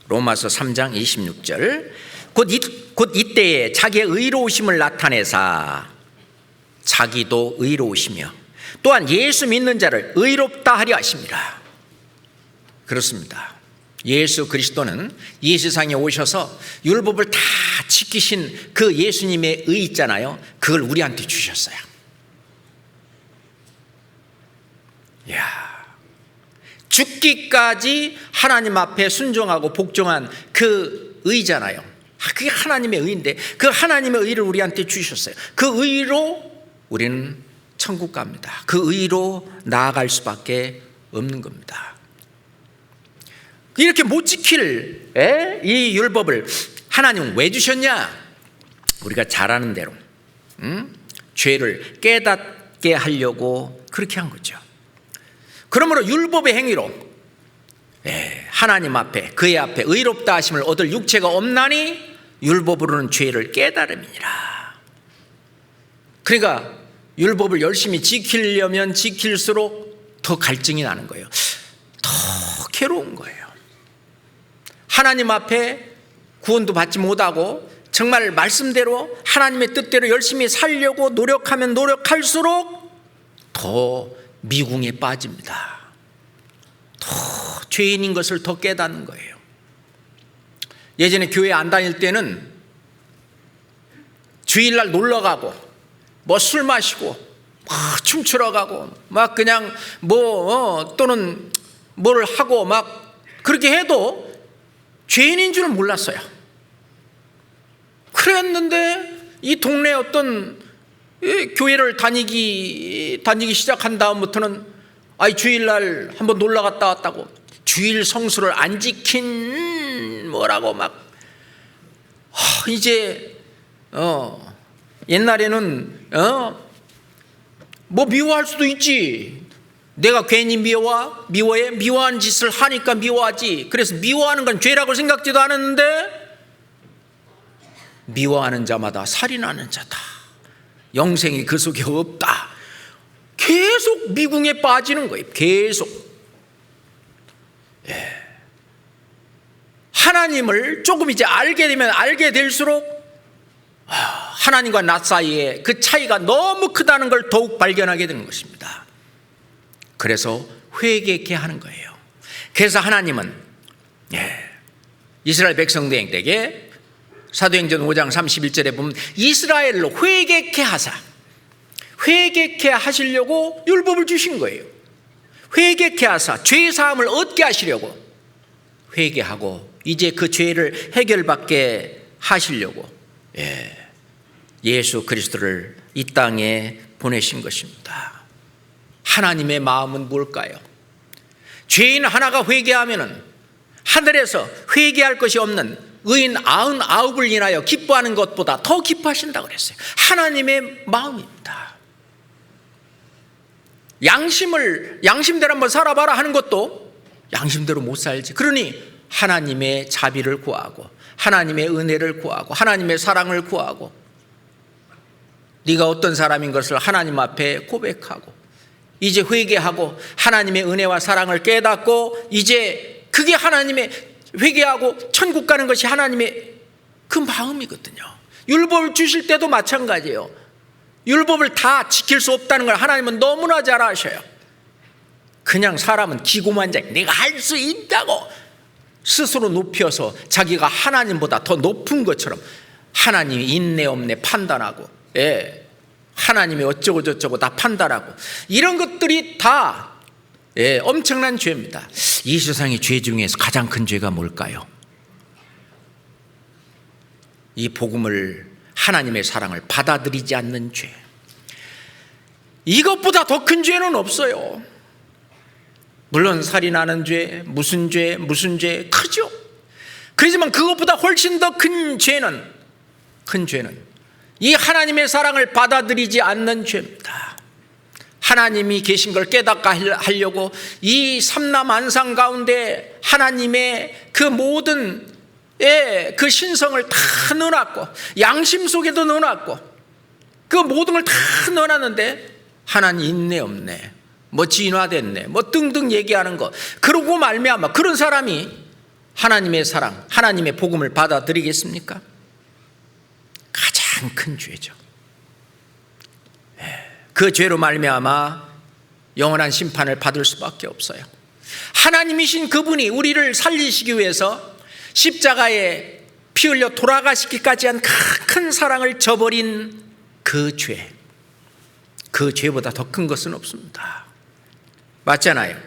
로마서 3장 26절. 곧 이때에 자기의 의로우심을 나타내사 자기도 의로우시며 또한 예수 믿는 자를 의롭다 하려 하십니다. 그렇습니다. 예수 그리스도는 이 세상에 오셔서 율법을 다 지키신 그 예수님의 의 있잖아요. 그걸 우리한테 주셨어요. 죽기까지 하나님 앞에 순종하고 복종한 그 의잖아요. 그게 하나님의 의인데 그 하나님의 의를 우리한테 주셨어요. 그 의로 우리는 천국 갑니다. 그 의로 나아갈 수밖에 없는 겁니다. 이렇게 못 지킬 이 율법을 하나님은 왜 주셨냐? 우리가 잘 아는 대로 죄를 깨닫게 하려고 그렇게 한 거죠. 그러므로 율법의 행위로 하나님 앞에, 그의 앞에 의롭다 하심을 얻을 육체가 없나니 율법으로는 죄를 깨달음이니라. 그러니까 율법을 열심히 지키려면 지킬수록 더 갈증이 나는 거예요. 더 괴로운 거예요. 하나님 앞에 구원도 받지 못하고 정말 말씀대로 하나님의 뜻대로 열심히 살려고 노력하면 노력할수록 더 미궁에 빠집니다. 더 죄인인 것을 더 깨닫는 거예요. 예전에 교회 안 다닐 때는 주일날 놀러 가고 뭐 술 마시고 막 춤추러 가고 막 그냥 또는 뭘 하고 막 그렇게 해도 죄인인 줄은 몰랐어요. 그랬는데 이 동네 어떤 교회를 다니기 시작한 다음부터는 주일날 한번 놀러 갔다 왔다고 주일 성수를 안 지킨 뭐라고 막 이제 옛날에는 뭐 미워할 수도 있지. 내가 괜히 미워해? 미워한 짓을 하니까 미워하지. 그래서 미워하는 건 죄라고 생각지도 않았는데 미워하는 자마다 살인하는 자다. 영생이 그 속에 없다. 계속 미궁에 빠지는 거예요. 계속. 하나님을 조금 이제 알게 되면 알게 될수록 하나님과 나 사이에 그 차이가 너무 크다는 걸 더욱 발견하게 되는 것입니다. 그래서 회개케 하는 거예요. 그래서 하나님은 이스라엘 백성들에게 사도행전 5장 31절에 보면 이스라엘로 회개케 하사, 회개케 하시려고 율법을 주신 거예요. 회개케 하사, 죄 사함을 얻게 하시려고 회개하고 이제 그 죄를 해결받게 하시려고 예수 그리스도를 이 땅에 보내신 것입니다. 하나님의 마음은 뭘까요? 죄인 하나가 회개하면은 하늘에서 회개할 것이 없는 의인 99을 인하여 기뻐하는 것보다 더 기뻐하신다고 그랬어요. 하나님의 마음입니다. 양심대로 한번 살아봐라 하는 것도 양심대로 못 살지. 그러니 하나님의 자비를 구하고 하나님의 은혜를 구하고 하나님의 사랑을 구하고 네가 어떤 사람인 것을 하나님 앞에 고백하고 이제 회개하고 하나님의 은혜와 사랑을 깨닫고 이제 그게 하나님의 회개하고 천국 가는 것이 하나님의 그 마음이거든요. 율법을 주실 때도 마찬가지예요. 율법을 다 지킬 수 없다는 걸 하나님은 너무나 잘 아셔요. 그냥 사람은 기고만장 내가 할 수 있다고 스스로 높여서 자기가 하나님보다 더 높은 것처럼 하나님이 있네 없네 판단하고 하나님이 어쩌고 저쩌고 다 판단하고 이런 것들이 다 엄청난 죄입니다. 이 세상의 죄 중에서 가장 큰 죄가 뭘까요? 이 복음을 하나님의 사랑을 받아들이지 않는 죄. 이것보다 더 큰 죄는 없어요. 물론 살인하는 죄, 무슨 죄 크죠. 그렇지만 그것보다 훨씬 더 큰 죄는 이 하나님의 사랑을 받아들이지 않는 죄입니다. 하나님이 계신 걸 깨닫게 하려고 이 삼남한상 가운데 하나님의 그 모든 그 신성을 다 넣어놨고 양심 속에도 넣어놨고 그 모든 걸 다 넣어놨는데 하나님 있네 없네 뭐 진화됐네 뭐 등등 얘기하는 거 그러고 말미암아 그런 사람이 하나님의 사랑 하나님의 복음을 받아들이겠습니까? 가장 큰 죄죠. 그 죄로 말미암아 영원한 심판을 받을 수밖에 없어요. 하나님이신 그분이 우리를 살리시기 위해서 십자가에 피 흘려 돌아가시기까지 한 큰 사랑을 저버린 그 죄, 그 죄보다 더 큰 것은 없습니다. 맞잖아요.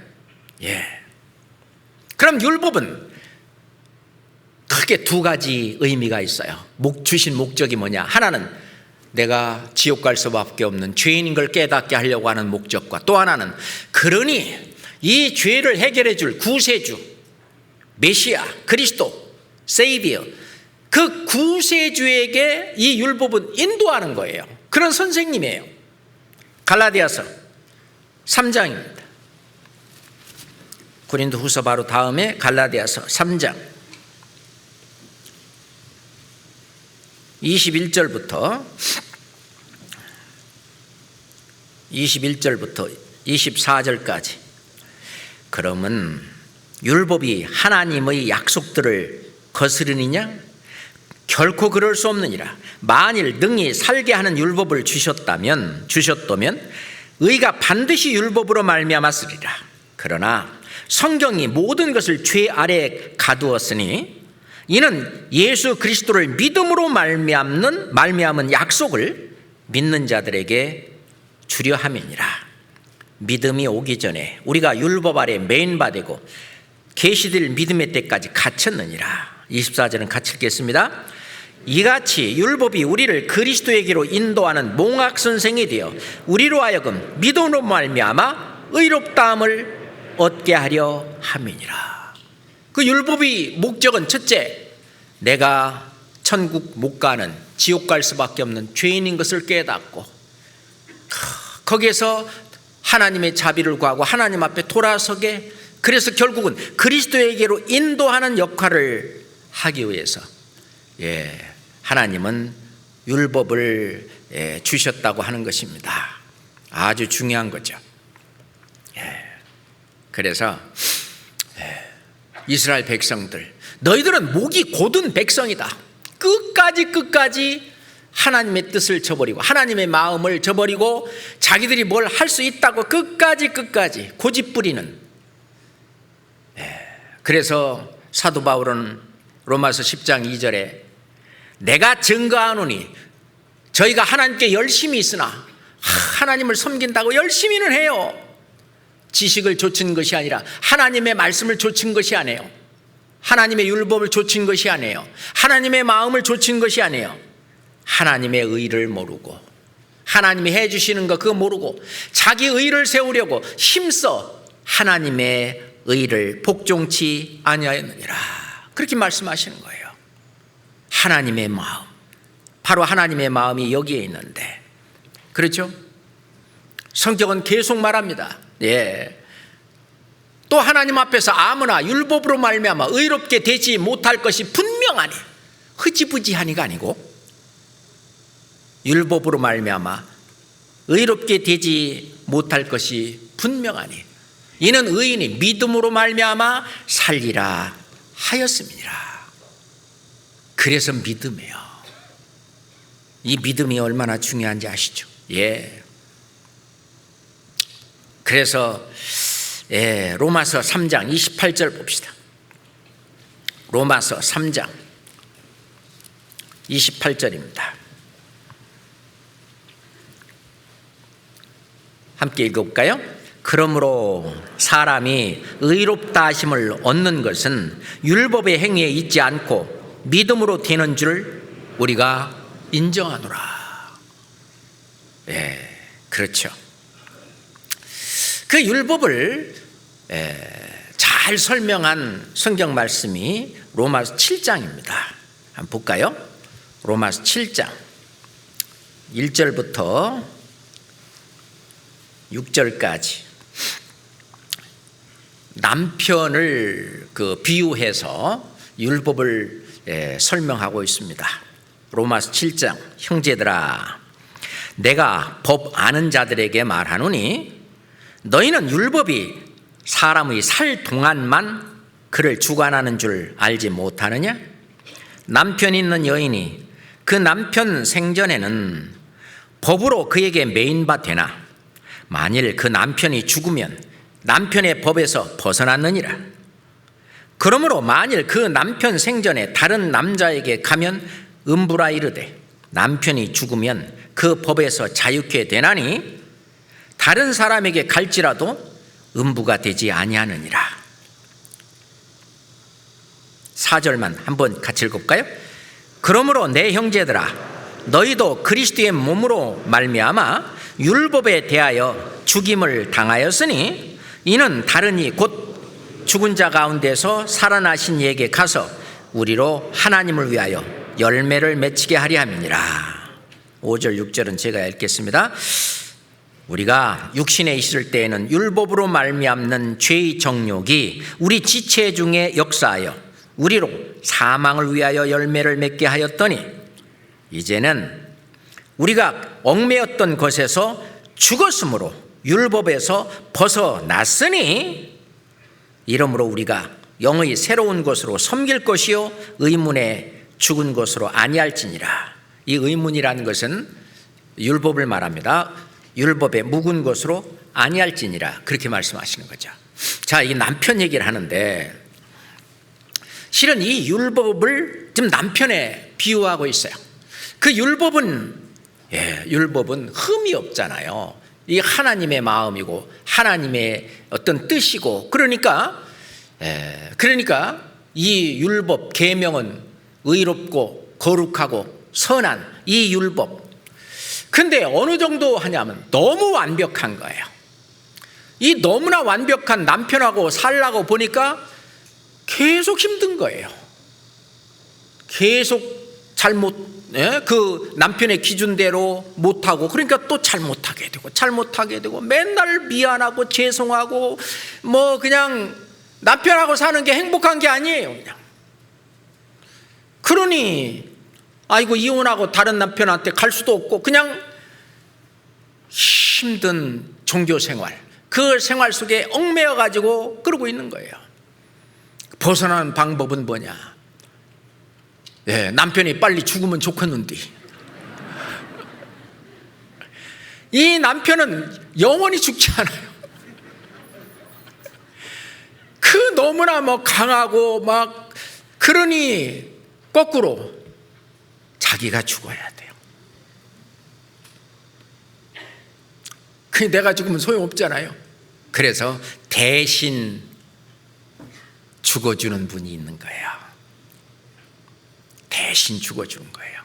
그럼 율법은 크게 두 가지 의미가 있어요. 주신 목적이 뭐냐? 하나는 내가 지옥 갈 수밖에 없는 죄인인 걸 깨닫게 하려고 하는 목적과 또 하나는 그러니 이 죄를 해결해 줄 구세주 메시아 그리스도 세이비어 그 구세주에게 이 율법은 인도하는 거예요. 그런 선생님이에요. 갈라디아서 3장입니다. 고린도후서 바로 다음에 갈라디아서 3장 21절부터 24절까지. 그러면 율법이 하나님의 약속들을 거스르느냐? 결코 그럴 수 없느니라. 만일 능히 살게 하는 율법을 주셨다면 의가 반드시 율법으로 말미암았으리라. 그러나 성경이 모든 것을 죄 아래에 가두었으니 이는 예수 그리스도를 믿음으로 말미암은 약속을 믿는 자들에게 주려 함이니라. 믿음이 오기 전에 우리가 율법 아래 매인받고 계시될 믿음의 때까지 갇혔느니라. 24절은 같이 읽겠습니다. 이같이 율법이 우리를 그리스도에게로 인도하는 몽학 선생이 되어 우리로 하여금 믿음으로 말미암아 의롭다함을 얻게 하려 함이니라. 그 율법의 목적은 첫째, 내가 천국 못 가는 지옥 갈 수밖에 없는 죄인인 것을 깨닫고 거기에서 하나님의 자비를 구하고 하나님 앞에 돌아서게, 그래서 결국은 그리스도에게로 인도하는 역할을 하기 위해서 하나님은 율법을 주셨다고 하는 것입니다. 아주 중요한 거죠. 그래서 이스라엘 백성들, 너희들은 목이 곧은 백성이다. 끝까지 하나님의 뜻을 저버리고 하나님의 마음을 저버리고 자기들이 뭘 할 수 있다고 끝까지 고집부리는. 그래서 사도 바울은 로마서 10장 2절에 내가 증거하노니 저희가 하나님께 열심히 있으나 하나님을 섬긴다고 열심히는 해요. 지식을 좇은 것이 아니라 하나님의 말씀을 좇은 것이 아니에요. 하나님의 율법을 좇은 것이 아니에요. 하나님의 마음을 좇은 것이 아니에요. 하나님의 의를 모르고 하나님이 해주시는 거 그거 모르고 자기 의를 세우려고 힘써 하나님의 의를 복종치 아니하였느니라. 그렇게 말씀하시는 거예요. 하나님의 마음, 바로 하나님의 마음이 여기에 있는데, 그렇죠? 성경은 계속 말합니다. 또 하나님 앞에서 아무나 율법으로 말미암아 의롭게 되지 못할 것이 분명하니, 흐지부지하니가 아니고 율법으로 말미암아 의롭게 되지 못할 것이 분명하니 이는 의인이 믿음으로 말미암아 살리라 하였음이니라. 그래서 믿음이에요. 이 믿음이 얼마나 중요한지 아시죠? 그래서 로마서 3장 28절 봅시다. 로마서 3장 28절입니다. 함께 읽어볼까요? 그러므로 사람이 의롭다 하심을 얻는 것은 율법의 행위에 있지 않고 믿음으로 되는 줄 우리가 인정하노라. 그렇죠. 그 율법을 잘 설명한 성경 말씀이 로마서 7장입니다. 한번 볼까요? 로마서 7장 1절부터 6절까지 남편을 비유해서 율법을 설명하고 있습니다. 로마서 7장 형제들아 내가 법 아는 자들에게 말하노니 너희는 율법이 사람의 살 동안만 그를 주관하는 줄 알지 못하느냐? 남편 있는 여인이 그 남편 생전에는 법으로 그에게 매인바 되나 만일 그 남편이 죽으면 남편의 법에서 벗어났느니라. 그러므로 만일 그 남편 생전에 다른 남자에게 가면 음부라 이르되 남편이 죽으면 그 법에서 자유케 되나니 다른 사람에게 갈지라도 음부가 되지 아니하느니라. 4절만 한번 같이 읽어볼까요? 그러므로 내 형제들아 너희도 그리스도의 몸으로 말미암아 율법에 대하여 죽임을 당하였으니 이는 다른 이 곧 죽은 자 가운데서 살아나신 이에게 가서 우리로 하나님을 위하여 열매를 맺히게 하려 함이니라. 5절 6절은 제가 읽겠습니다. 우리가 육신에 있을 때에는 율법으로 말미암는 죄의 정욕이 우리 지체 중에 역사하여 우리로 사망을 위하여 열매를 맺게 하였더니 이제는 우리가 얽매였던 것에서 죽었으므로 율법에서 벗어났으니 이러므로 우리가 영의 새로운 것으로 섬길 것이요 의문에 죽은 것으로 아니할지니라. 이 의문이라는 것은 율법을 말합니다. 율법에 묵은 것으로 아니할지니라 그렇게 말씀하시는 거죠. 자, 이 남편 얘기를 하는데 실은 이 율법을 지금 남편에 비유하고 있어요. 그 율법은 흠이 없잖아요. 이 하나님의 마음이고 하나님의 어떤 뜻이고 그러니까 이 율법 계명은 의롭고 거룩하고 선한 이 율법. 근데 어느 정도 하냐면 너무 완벽한 거예요. 이 너무나 완벽한 남편하고 살라고 보니까 계속 힘든 거예요. 계속 그 남편의 기준대로 못하고 그러니까 또 잘못하게 되고 맨날 미안하고 죄송하고 뭐 그냥 남편하고 사는 게 행복한 게 아니에요. 그냥 그러니 아이고 이혼하고 다른 남편한테 갈 수도 없고 그냥 힘든 종교 생활 그 생활 속에 얽매여 가지고 그러고 있는 거예요. 벗어나는 방법은 뭐냐? 남편이 빨리 죽으면 좋겠는데 이 남편은 영원히 죽지 않아요. 그 너무나 뭐 강하고 막 그러니 거꾸로 자기가 죽어야 돼요. 그 내가 죽으면 소용없잖아요. 그래서 대신 죽어주는 분이 있는 거예요. 대신 죽어주는 거예요.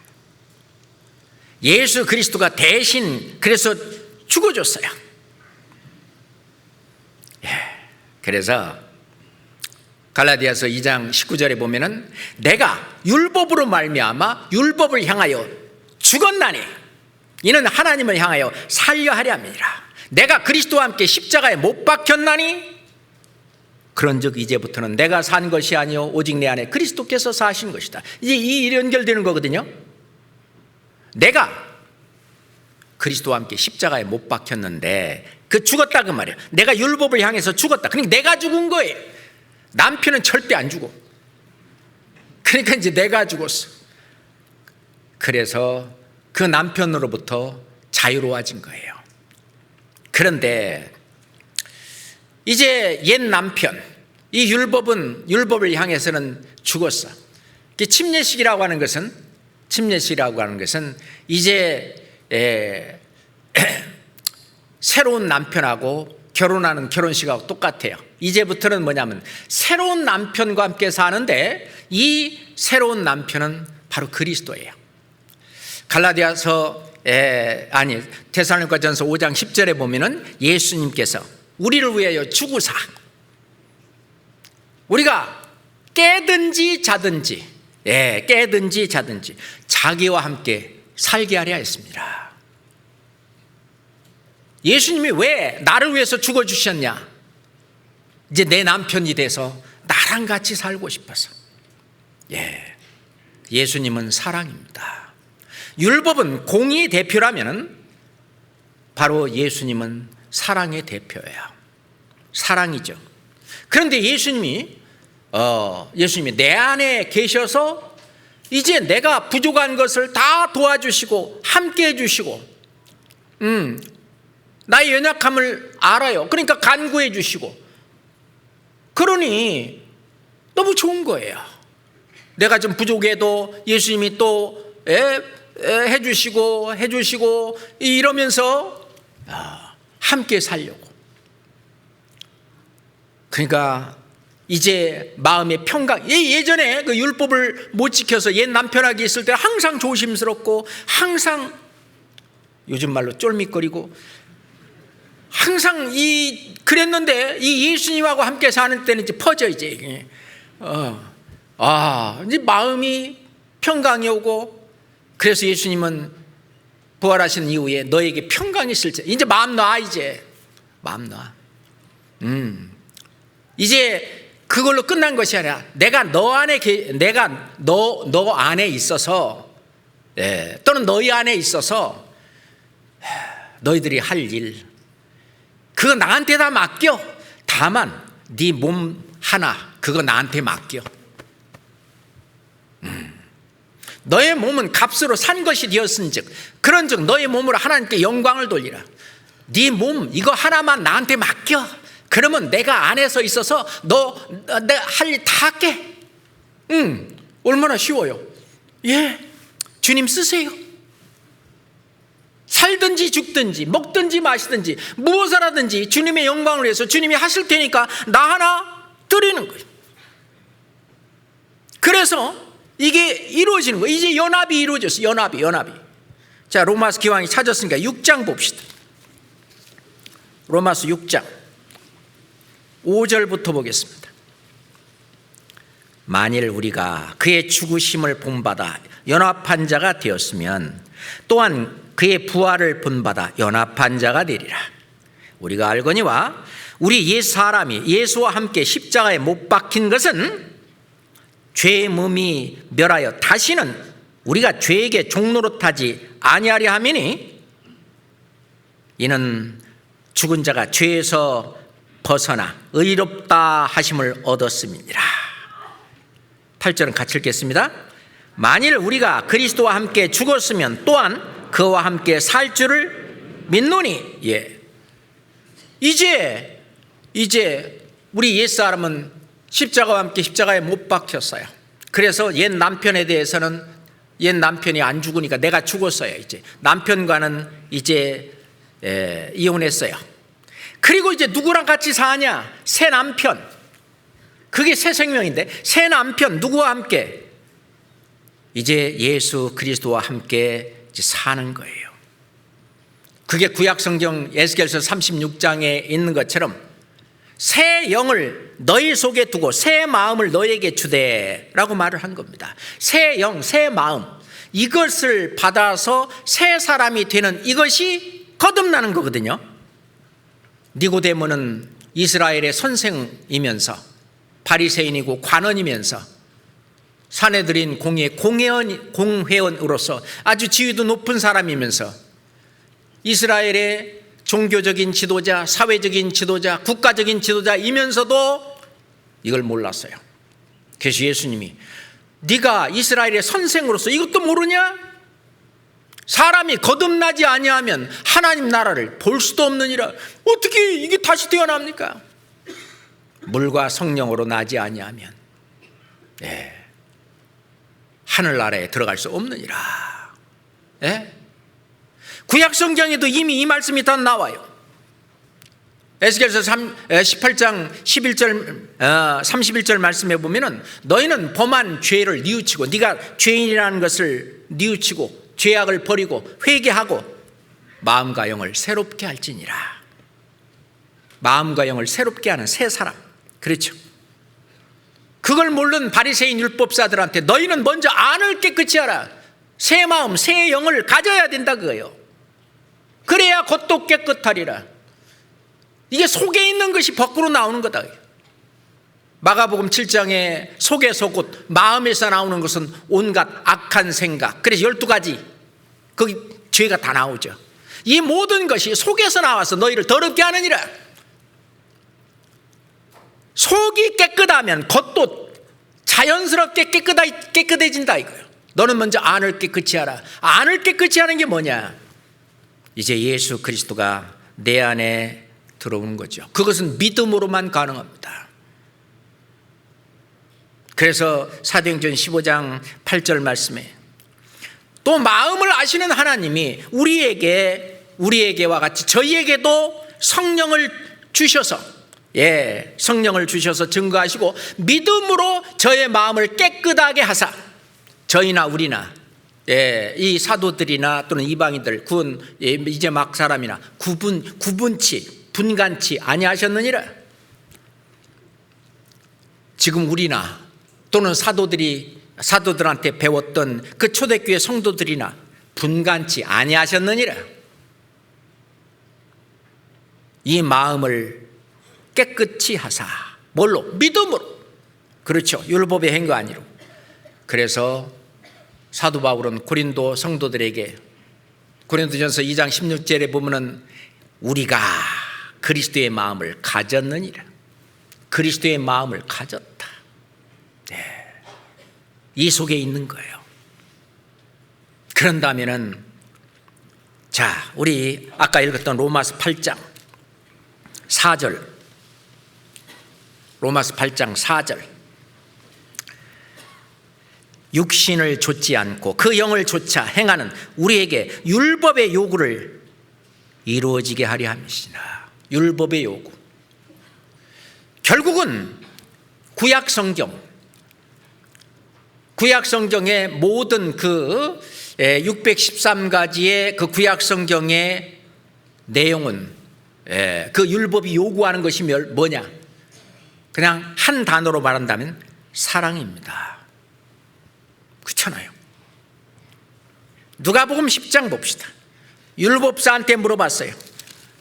예수 그리스도가 대신 그래서 죽어줬어요. 그래서 갈라디아서 2장 19절에 보면은 내가 율법으로 말미암아 율법을 향하여 죽었나니 이는 하나님을 향하여 살려 하려 함이라. 내가 그리스도와 함께 십자가에 못 박혔나니 그런즉 이제부터는 내가 산 것이 아니요 오직 내 안에 그리스도께서 사신 것이다. 이제 이 연결되는 거거든요. 내가 그리스도와 함께 십자가에 못 박혔는데 그 죽었다 그 말이야. 내가 율법을 향해서 죽었다. 그러니까 내가 죽은 거예요. 남편은 절대 안 죽어. 그러니까 이제 내가 죽었어. 그래서 그 남편으로부터 자유로워진 거예요. 그런데 이제 옛 남편, 이 율법을 향해서는 죽었어. 침례식이라고 하는 것은 이제 새로운 남편하고 결혼하는 결혼식하고 똑같아요. 이제부터는 뭐냐면 새로운 남편과 함께 사는데 이 새로운 남편은 바로 그리스도예요. 데살로니가전서 5장 10절에 보면은 예수님께서 우리를 위하여 죽으사 우리가 깨든지 자든지 자기와 함께 살게 하려 했습니다. 예수님이 왜 나를 위해서 죽어주셨냐? 이제 내 남편이 돼서 나랑 같이 살고 싶어서. 예수님은 사랑입니다. 율법은 공의의 대표라면 바로 예수님은 사랑의 대표예요. 사랑이죠. 그런데 예수님이 내 안에 계셔서 이제 내가 부족한 것을 다 도와주시고 함께 해주시고 나의 연약함을 알아요. 그러니까 간구해 주시고 그러니 너무 좋은 거예요. 내가 좀 부족해도 예수님이 또 해주시고 이러면서 함께 살려고. 그러니까 이제 마음의 평강. 예전에 그 율법을 못 지켜서 옛 남편하고 있을 때 항상 조심스럽고 항상 요즘 말로 쫄밋거리고 항상 그랬는데 이 예수님하고 함께 사는 때는 이제 퍼져 이제 이제 마음이 평강이 오고 그래서 예수님은 부활하신 이후에 너에게 평강이 있을지 이제 마음 놔 마음 놔. 이제 그걸로 끝난 것이 아니라 내가 너 안에 있어서 또는 너희 안에 있어서 너희들이 할 일 그거 나한테 다 맡겨. 다만 네 몸 하나 그거 나한테 맡겨. 너의 몸은 값으로 산 것이 되었은즉 그런즉 너의 몸으로 하나님께 영광을 돌리라. 네 몸 이거 하나만 나한테 맡겨. 그러면 내가 안에서 있어서 내가 할 일 다 할게. 얼마나 쉬워요. 주님 쓰세요. 살든지 죽든지 먹든지 마시든지 무엇을 하든지 주님의 영광을 위해서 주님이 하실 테니까 나 하나 드리는 거예요. 그래서 이게 이루어지는 거예요. 이제 연합이 이루어졌어요. 연합이. 자, 로마서 기왕이 찾았으니까 6장 봅시다. 로마서 6장 5절부터 보겠습니다. 만일 우리가 그의 죽으심을 본받아 연합한 자가 되었으면 또한 그의 부활을 본받아 연합한 자가 되리라. 우리가 알거니와 우리 옛 사람이 예수와 함께 십자가에 못 박힌 것은 죄의 몸이 멸하여 다시는 우리가 죄에게 종노릇하지 아니하려 함이니 이는 죽은 자가 죄에서 벗어나 의롭다 하심을 얻었음이니라. 8절은 같이 읽겠습니다. 만일 우리가 그리스도와 함께 죽었으면 또한 그와 함께 살 줄을 믿노니? 예. 이제 우리 옛사람은 십자가와 함께 십자가에 못 박혔어요. 그래서 옛 남편에 대해서는 옛 남편이 안 죽으니까 내가 죽었어요. 이제 남편과는 이제 이혼했어요. 그리고 이제 누구랑 같이 사냐? 새 남편. 그게 새 생명인데 새 남편 누구와 함께? 이제 예수 그리스도와 함께 이제 사는 거예요. 그게 구약성경 에스겔서 36장에 있는 것처럼 새 영을 너희 속에 두고 새 마음을 너희에게 주되라고 말을 한 겁니다. 새 영, 새 마음, 이것을 받아서 새 사람이 되는 이것이 거듭나는 거거든요. 니고데모는 이스라엘의 선생이면서 바리새인이고 관원이면서 사내들인 공의 공회원으로서 아주 지위도 높은 사람이면서 이스라엘의 종교적인 지도자, 사회적인 지도자, 국가적인 지도자이면서도 이걸 몰랐어요. 그래서 예수님이 네가 이스라엘의 선생으로서 이것도 모르냐? 사람이 거듭나지 아니하면 하나님 나라를 볼 수도 없느니라. 어떻게 이게 다시 태어납니까? 물과 성령으로 나지 아니하면 하늘나라에 들어갈 수 없느니라. 구약 성경에도 이미 이 말씀이 다 나와요. 에스겔서 18장 11절 31절 말씀해 보면은 너희는 범한 죄를 뉘우치고 네가 죄인이라는 것을 뉘우치고 죄악을 버리고 회개하고 마음과 영을 새롭게 할지니라. 마음과 영을 새롭게 하는 새 사람. 그렇죠. 그걸 모르는 바리새인 율법사들한테 너희는 먼저 안을 깨끗이 하라. 새 마음, 새 영을 가져야 된다 그거예요. 그래야 겉도 깨끗하리라. 이게 속에 있는 것이 밖으로 나오는 거다. 마가복음 7장에 속에서 곧 마음에서 나오는 것은 온갖 악한 생각. 그래서 12가지 거기 죄가 다 나오죠. 이 모든 것이 속에서 나와서 너희를 더럽게 하느니라. 속이 깨끗하면 겉도 자연스럽게 깨끗해진다 이거예요. 너는 먼저 안을 깨끗이 하라. 안을 깨끗이 하는 게 뭐냐? 이제 예수 그리스도가 내 안에 들어오는 거죠. 그것은 믿음으로만 가능합니다. 그래서 사도행전 15장 8절 말씀에 또 마음을 아시는 하나님이 우리에게와 같이 저희에게도 성령을 주셔서 성령을 주셔서 증거하시고 믿음으로 저의 마음을 깨끗하게 하사 저희나 우리나 이 사도들이나 또는 이방인들 이제 막 사람이나 분간치 아니하셨느니라. 지금 우리나 또는 사도들한테 배웠던 그 초대교회 성도들이나 분간치 아니하셨느니라. 이 마음을 깨끗이 하사. 뭘로? 믿음으로. 그렇죠. 율법의 행위가 아니로. 그래서 사도 바울은 고린도 성도들에게 고린도전서 2장 16절에 보면은 우리가 그리스도의 마음을 가졌느니라. 그리스도의 마음을 가졌다. 이 속에 있는 거예요. 그런다면은 자, 우리 아까 읽었던 로마서 8장 4절. 로마서 8장 4절. 육신을 좇지 않고 그 영을 좇아 행하는 우리에게 율법의 요구를 이루어지게 하려 함이시라. 율법의 요구. 결국은 구약 성경의 모든 그 613가지의 그 구약 성경의 내용은 그 율법이 요구하는 것이 뭐냐? 그냥 한 단어로 말한다면 사랑입니다. 그렇잖아요. 누가복음 10장 봅시다. 율법사한테 물어봤어요.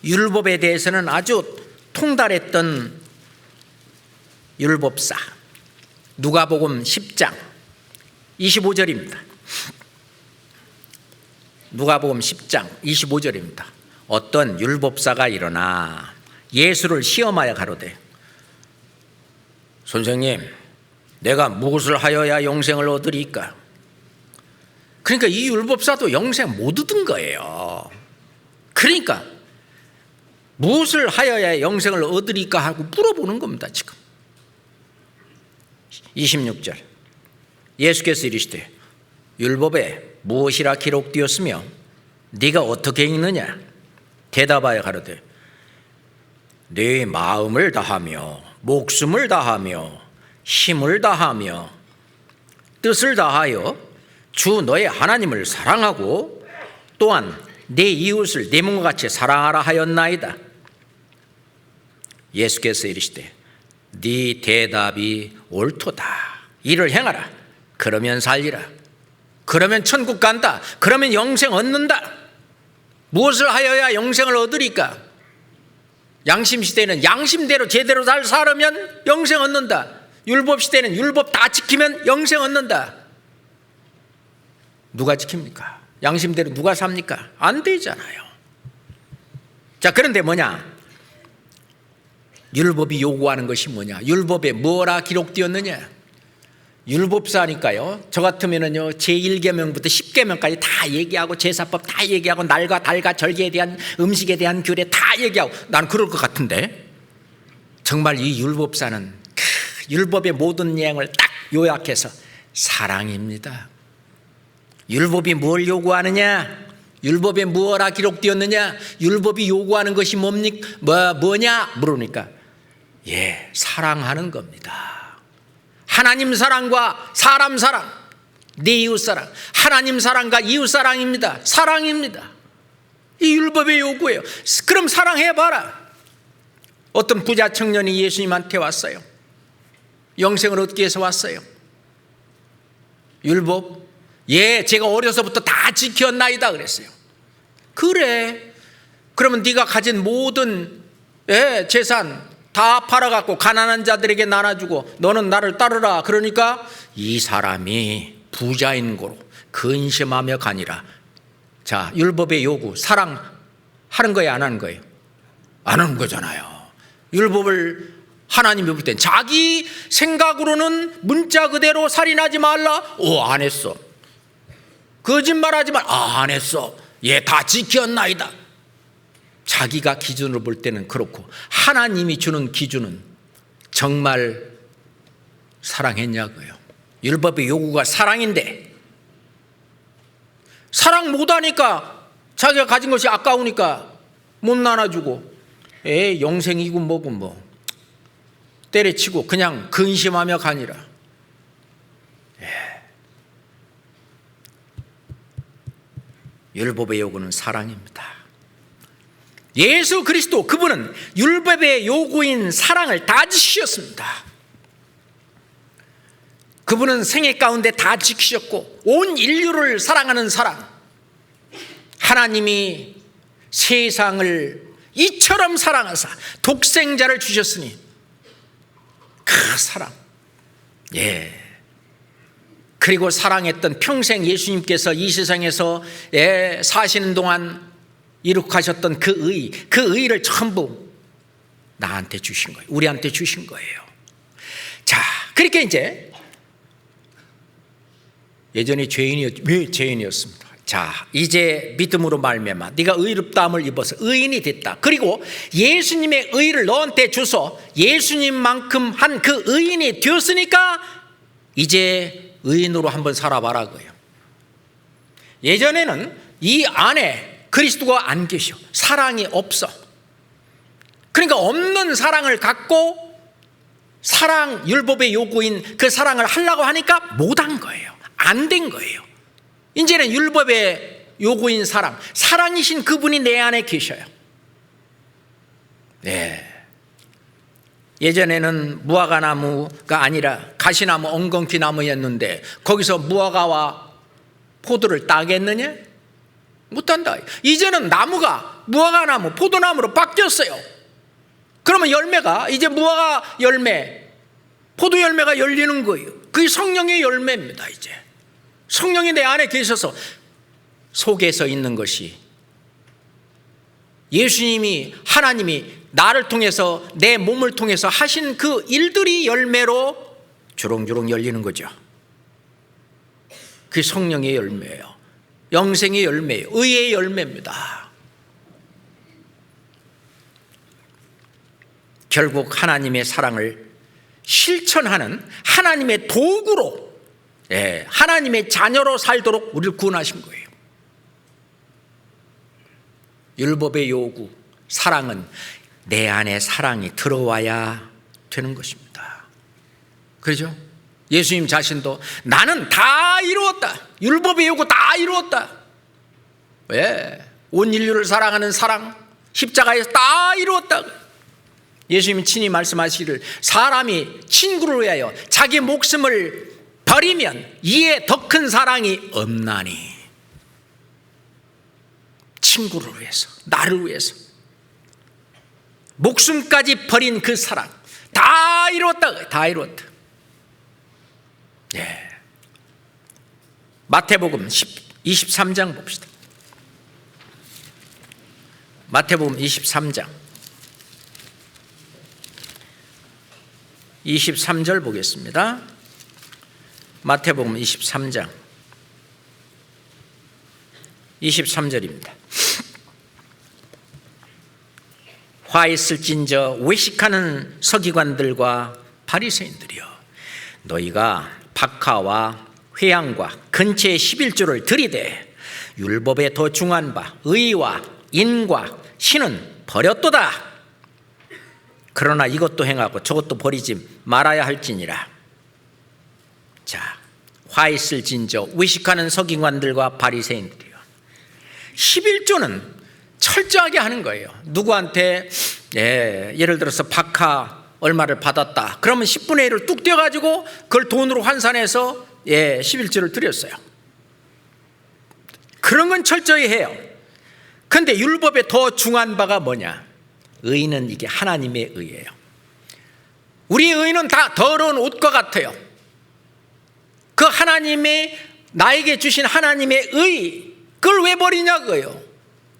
율법에 대해서는 아주 통달했던 율법사. 누가복음 10장 25절입니다. 누가복음 10장 25절입니다. 어떤 율법사가 일어나 예수를 시험하여 가로되 선생님, 내가 무엇을 하여야 영생을 얻으리까? 그러니까 이 율법사도 영생 못 얻은 거예요. 그러니까 무엇을 하여야 영생을 얻으리까 하고 물어보는 겁니다. 지금 26절 예수께서 이르시되 율법에 무엇이라 기록되었으며 네가 어떻게 읽느냐? 대답하여 가로되 네 마음을 다하며 목숨을 다하며 힘을 다하며 뜻을 다하여 주 너의 하나님을 사랑하고 또한 내 이웃을 내 몸과 같이 사랑하라 하였나이다. 예수께서 이르시되 네 대답이 옳도다. 이를 행하라. 그러면 살리라. 그러면 천국 간다. 그러면 영생 얻는다. 무엇을 하여야 영생을 얻으리까? 양심시대는 양심대로 제대로 잘 살으면 영생 얻는다. 율법시대는 율법 다 지키면 영생 얻는다. 누가 지킵니까? 양심대로 누가 삽니까? 안 되잖아요. 자, 그런데 뭐냐? 율법이 요구하는 것이 뭐냐? 율법에 뭐라 기록되었느냐? 율법사니까요. 저 같으면은요, 제1계명부터 10계명까지 다 얘기하고 제사법 다 얘기하고 날과 달과 절기에 대한 음식에 대한 규례 다 얘기하고 난 그럴 것 같은데 정말 이 율법사는 율법의 모든 내용을 딱 요약해서 사랑입니다. 율법이 뭘 요구하느냐? 율법에 무엇라 기록되었느냐? 율법이 요구하는 것이 뭐냐? 물으니까 사랑하는 겁니다. 하나님 사랑과 사람 사랑, 내 이웃 사랑, 하나님 사랑과 이웃 사랑입니다. 사랑입니다. 이 율법의 요구예요. 그럼 사랑해봐라. 어떤 부자 청년이 예수님한테 왔어요. 영생을 얻기 위해서 왔어요. 율법? 제가 어려서부터 다 지켰나이다 그랬어요. 그래. 그러면 네가 가진 모든 재산 다 팔아갖고 가난한 자들에게 나눠주고 너는 나를 따르라. 그러니까 이 사람이 부자인 고로 근심하며 가니라. 자, 율법의 요구 사랑하는 거예요, 안 하는 거예요? 안 하는 거잖아요. 율법을 하나님이 볼 땐 자기 생각으로는 문자 그대로 살인하지 말라. 안 했어. 거짓말하지 말라. 안 했어. 다 지켰나이다. 자기가 기준으로 볼 때는 그렇고 하나님이 주는 기준은 정말 사랑했냐고요. 율법의 요구가 사랑인데 사랑 못하니까 자기가 가진 것이 아까우니까 못 나눠주고 영생이고 뭐고 뭐 때려치고 그냥 근심하며 가니라. 율법의 요구는 사랑입니다. 예수 그리스도 그분은 율법의 요구인 사랑을 다 지키셨습니다. 그분은 생애 가운데 다 지키셨고 온 인류를 사랑하는 사랑, 하나님이 세상을 이처럼 사랑하사 독생자를 주셨으니 그 사랑, 그리고 사랑했던 평생 예수님께서 이 세상에서 사시는 동안 이룩하셨던 그 의를 전부 나한테 주신 거예요. 우리한테 주신 거예요. 자, 그렇게 이제 예전에 왜 죄인이었습니다. 자, 이제 믿음으로 말미암아 네가 의롭다함을 입어서 의인이 됐다. 그리고 예수님의 의를 너한테 줘서 예수님만큼 한 그 의인이 되었으니까 이제 의인으로 한번 살아봐라 거예요. 예전에는 이 안에 그리스도가 안 계셔. 사랑이 없어. 그러니까 없는 사랑을 갖고 사랑, 율법의 요구인 그 사랑을 하려고 하니까 못한 거예요. 안 된 거예요. 이제는 율법의 요구인 사랑이신 그분이 내 안에 계셔요. 예전에는 무화과 나무가 아니라 가시나무, 엉겅퀴 나무였는데 거기서 무화과와 포도를 따겠느냐? 못한다. 이제는 나무가 무화과 나무, 포도나무로 바뀌었어요. 그러면 열매가 이제 무화과 열매, 포도 열매가 열리는 거예요. 그게 성령의 열매입니다. 이제 성령이 내 안에 계셔서 속에서 있는 것이 예수님이, 하나님이 나를 통해서 내 몸을 통해서 하신 그 일들이 열매로 주렁주렁 열리는 거죠. 그게 성령의 열매예요. 영생의 열매예요. 의의 열매입니다. 결국 하나님의 사랑을 실천하는 하나님의 도구로, 하나님의 자녀로 살도록 우리를 구원하신 거예요. 율법의 요구, 사랑은 내 안에 사랑이 들어와야 되는 것입니다. 그렇죠? 예수님 자신도 나는 다 이루었다. 율법의 요구 다 이루었다. 왜? 온 인류를 사랑하는 사랑, 십자가에서 다 이루었다. 예수님이 친히 말씀하시기를 사람이 친구를 위하여 자기 목숨을 버리면 이에 더 큰 사랑이 없나니. 친구를 위해서, 나를 위해서 목숨까지 버린 그 사랑 다 이루었다. 다 이루었다. 마태복음 23장 봅시다. 마태복음 23장 23절 보겠습니다. 마태복음 23장 23절입니다. 화 있을진저 외식하는 서기관들과 바리새인들이여, 너희가 박하와 회양과 근처의 11조를 들이되 율법에 더 중한 바 의와 인과 신은 버렸도다. 그러나 이것도 행하고 저것도 버리지 말아야 할지니라. 자, 화 있을진저 외식하는 서기관들과 바리새인들이요. 11조는 철저하게 하는 거예요. 누구한테 예를 들어서 박하 얼마를 받았다. 그러면 10분의 1을 뚝 떼어가지고 그걸 돈으로 환산해서 11조를 드렸어요. 그런 건 철저히 해요. 그런데 율법에 더 중한 바가 뭐냐? 의는 이게 하나님의 의예요. 우리 의는 다 더러운 옷과 같아요. 그 하나님의 나에게 주신 하나님의 의, 그걸 왜 버리냐고요.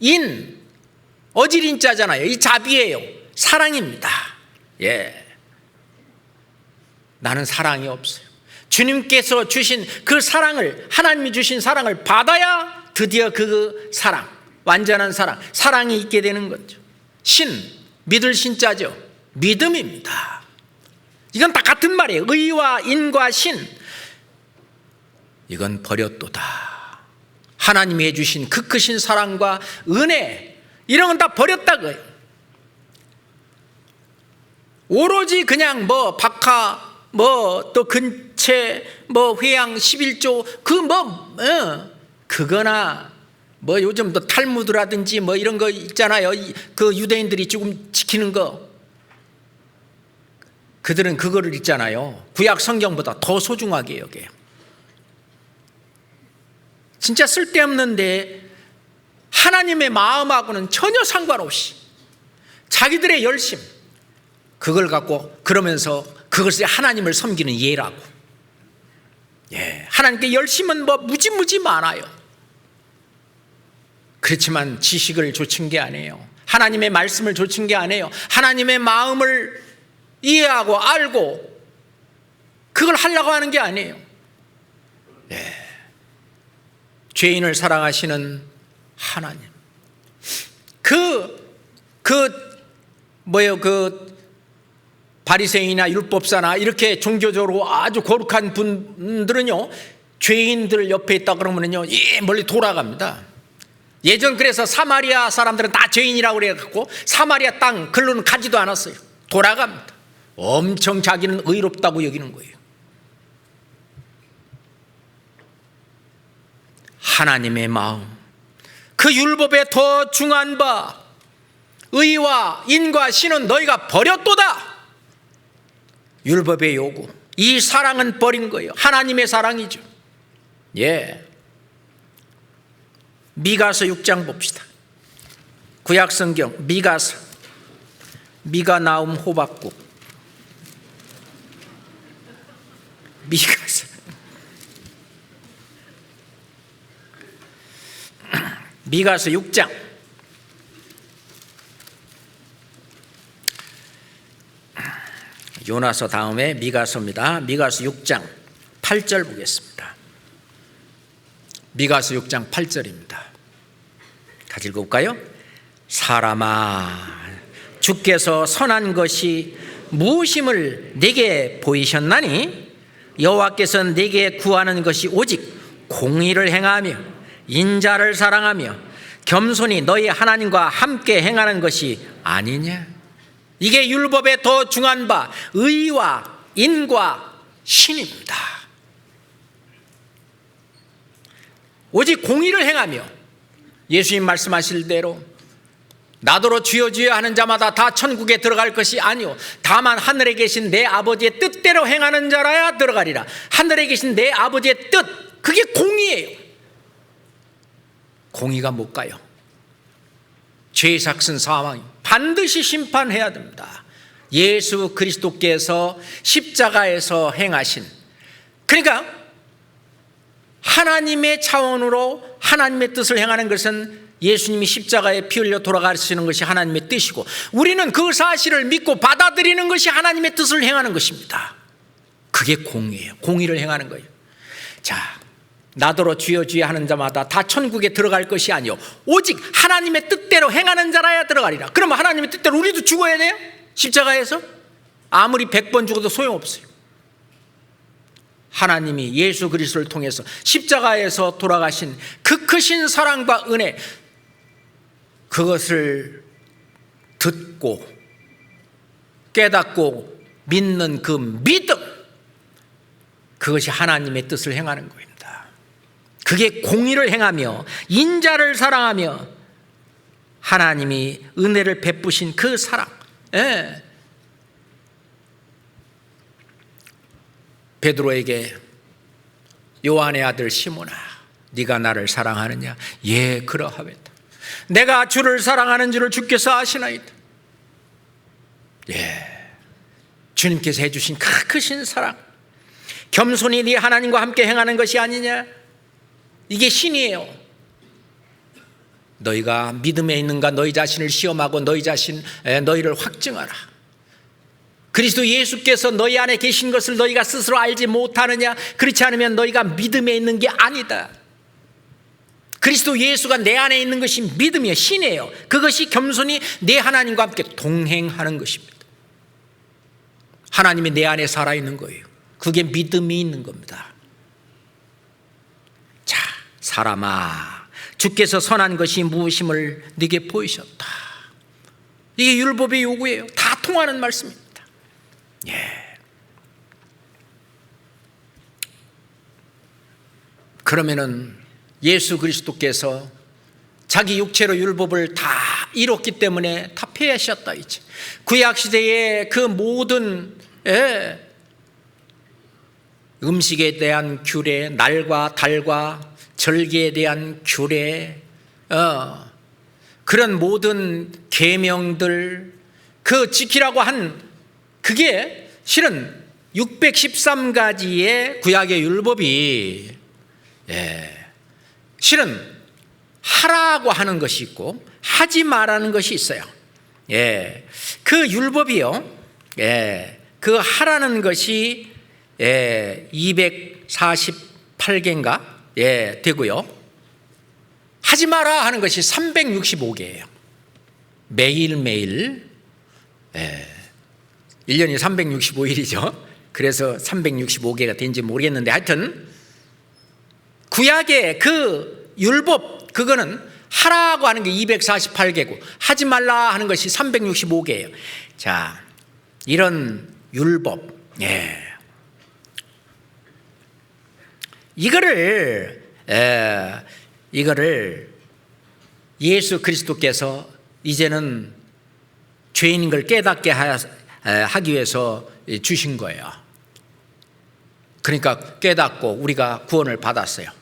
인, 어질인자잖아요. 이 자비예요. 사랑입니다. 나는 사랑이 없어요. 주님께서 주신 그 사랑을, 하나님이 주신 사랑을 받아야 드디어 그 사랑, 완전한 사랑, 사랑이 있게 되는 거죠. 신, 믿을 신자죠. 믿음입니다. 이건 다 같은 말이에요. 의와 인과 신, 이건 버렸도다. 하나님이 해주신 그 크신 사랑과 은혜, 이런 건 다 버렸다고요. 오로지 그냥 박하, 또 근채, 회양 11조, 그거나 요즘 또 탈무드라든지 이런 거 있잖아요. 그 유대인들이 조금 지키는 거. 그들은 그거를 있잖아요. 구약 성경보다 더 소중하게 여겨요. 진짜 쓸데없는데 하나님의 마음하고는 전혀 상관없이 자기들의 열심, 그걸 갖고 그러면서 그것이 하나님을 섬기는 예라고. 하나님께 열심은 무지무지 많아요. 그렇지만 지식을 좇은 게 아니에요. 하나님의 말씀을 좇은 게 아니에요. 하나님의 마음을 이해하고 알고 그걸 하려고 하는 게 아니에요. 죄인을 사랑하시는 하나님, 바리새인이나 율법사나 이렇게 종교적으로 아주 거룩한 분들은요, 죄인들 옆에 있다 그러면요, 멀리 돌아갑니다. 예전 그래서 사마리아 사람들은 다 죄인이라고 그래갖고 사마리아 땅 글로는 가지도 않았어요. 돌아갑니다. 엄청 자기는 의롭다고 여기는 거예요. 하나님의 마음, 그 율법에 더 중한 바 의와 인과 신은 너희가 버렸도다. 율법의 요구, 이 사랑은 버린 거예요. 하나님의 사랑이죠. 미가서 6장 봅시다. 구약성경 미가서, 미가 나움 호박국, 미가서 미가서 6장 요나서 다음에 미가서입니다. 미가서 6장 8절 보겠습니다. 미가서 6장 8절입니다. 같이 읽어볼까요? 사람아, 주께서 선한 것이 무엇임을 내게 보이셨나니 여호와께서 내게 구하는 것이 오직 공의를 행하며 인자를 사랑하며 겸손히 너희 하나님과 함께 행하는 것이 아니냐. 이게 율법의 더 중요한 바 의와 인과 신입니다. 오직 공의를 행하며 예수님 말씀하실 대로 나더러 주여 주여 하는 자마다 다 천국에 들어갈 것이 아니오 다만 하늘에 계신 내 아버지의 뜻대로 행하는 자라야 들어가리라. 하늘에 계신 내 아버지의 뜻, 그게 공의예요. 공의가 못 가요. 죄의 삭은 사망, 반드시 심판해야 됩니다. 예수 그리스도께서 십자가에서 행하신, 그러니까 하나님의 차원으로 하나님의 뜻을 행하는 것은 예수님이 십자가에 피 흘려 돌아가시는 것이 하나님의 뜻이고, 우리는 그 사실을 믿고 받아들이는 것이 하나님의 뜻을 행하는 것입니다. 그게 공의예요. 공의를 행하는 거예요. 자, 나더러 주여 주여 하는 자마다 다 천국에 들어갈 것이 아니요 오직 하나님의 뜻대로 행하는 자라야 들어가리라. 그러면 하나님의 뜻대로 우리도 죽어야 돼요? 십자가에서? 아무리 100번 죽어도 소용없어요. 하나님이 예수 그리스도를 통해서 십자가에서 돌아가신 그 크신 사랑과 은혜, 그것을 듣고 깨닫고 믿는 그 믿음, 그것이 하나님의 뜻을 행하는 겁니다. 그게 공의를 행하며 인자를 사랑하며 하나님이 은혜를 베푸신 그 사랑. 예. 베드로에게 요한의 아들 시몬아, 네가 나를 사랑하느냐? 예, 그러하겠다. 내가 주를 사랑하는 줄을 주께서 아시나이다. 예, 주님께서 해주신 그 크신 사랑, 겸손히 네 하나님과 함께 행하는 것이 아니냐? 이게 신이에요. 너희가 믿음에 있는가 너희 자신을 시험하고 너희를 확증하라. 그리스도 예수께서 너희 안에 계신 것을 너희가 스스로 알지 못하느냐? 그렇지 않으면 너희가 믿음에 있는 게 아니다. 그리스도 예수가 내 안에 있는 것이 믿음이에요. 신이에요. 그것이 겸손히 내 하나님과 함께 동행하는 것입니다. 하나님이 내 안에 살아있는 거예요. 그게 믿음이 있는 겁니다. 자, 사람아, 주께서 선한 것이 무엇임을 네게 보이셨다. 이게 율법의 요구예요. 다 통하는 말씀입니다. 예. 그러면은 예수 그리스도께서 자기 육체로 율법을 다 이뤘기 때문에 다 폐하셨다 이제. 구약 시대의 그 모든 음식에 대한 규례, 날과 달과 절기에 대한 규례, 그런 모든 계명들, 그 지키라고 한 그게 실은 613가지의 구약의 율법이 실은 하라고 하는 것이 있고 하지 말라는 것이 있어요. 그 율법이요, 그 하라는 것이 248개인가 되고요, 하지 마라 하는 것이 365개예요. 매일매일 1년이 365일이죠. 그래서 365개가 된지 모르겠는데, 하여튼 구약의 그 율법, 그거는 하라고 하는 게 248개고 하지 말라 하는 것이 365개예요. 자, 이런 율법, 이거를 예수 그리스도께서 이제는 죄인인 걸 깨닫게 하기 위해서 주신 거예요. 그러니까 깨닫고 우리가 구원을 받았어요.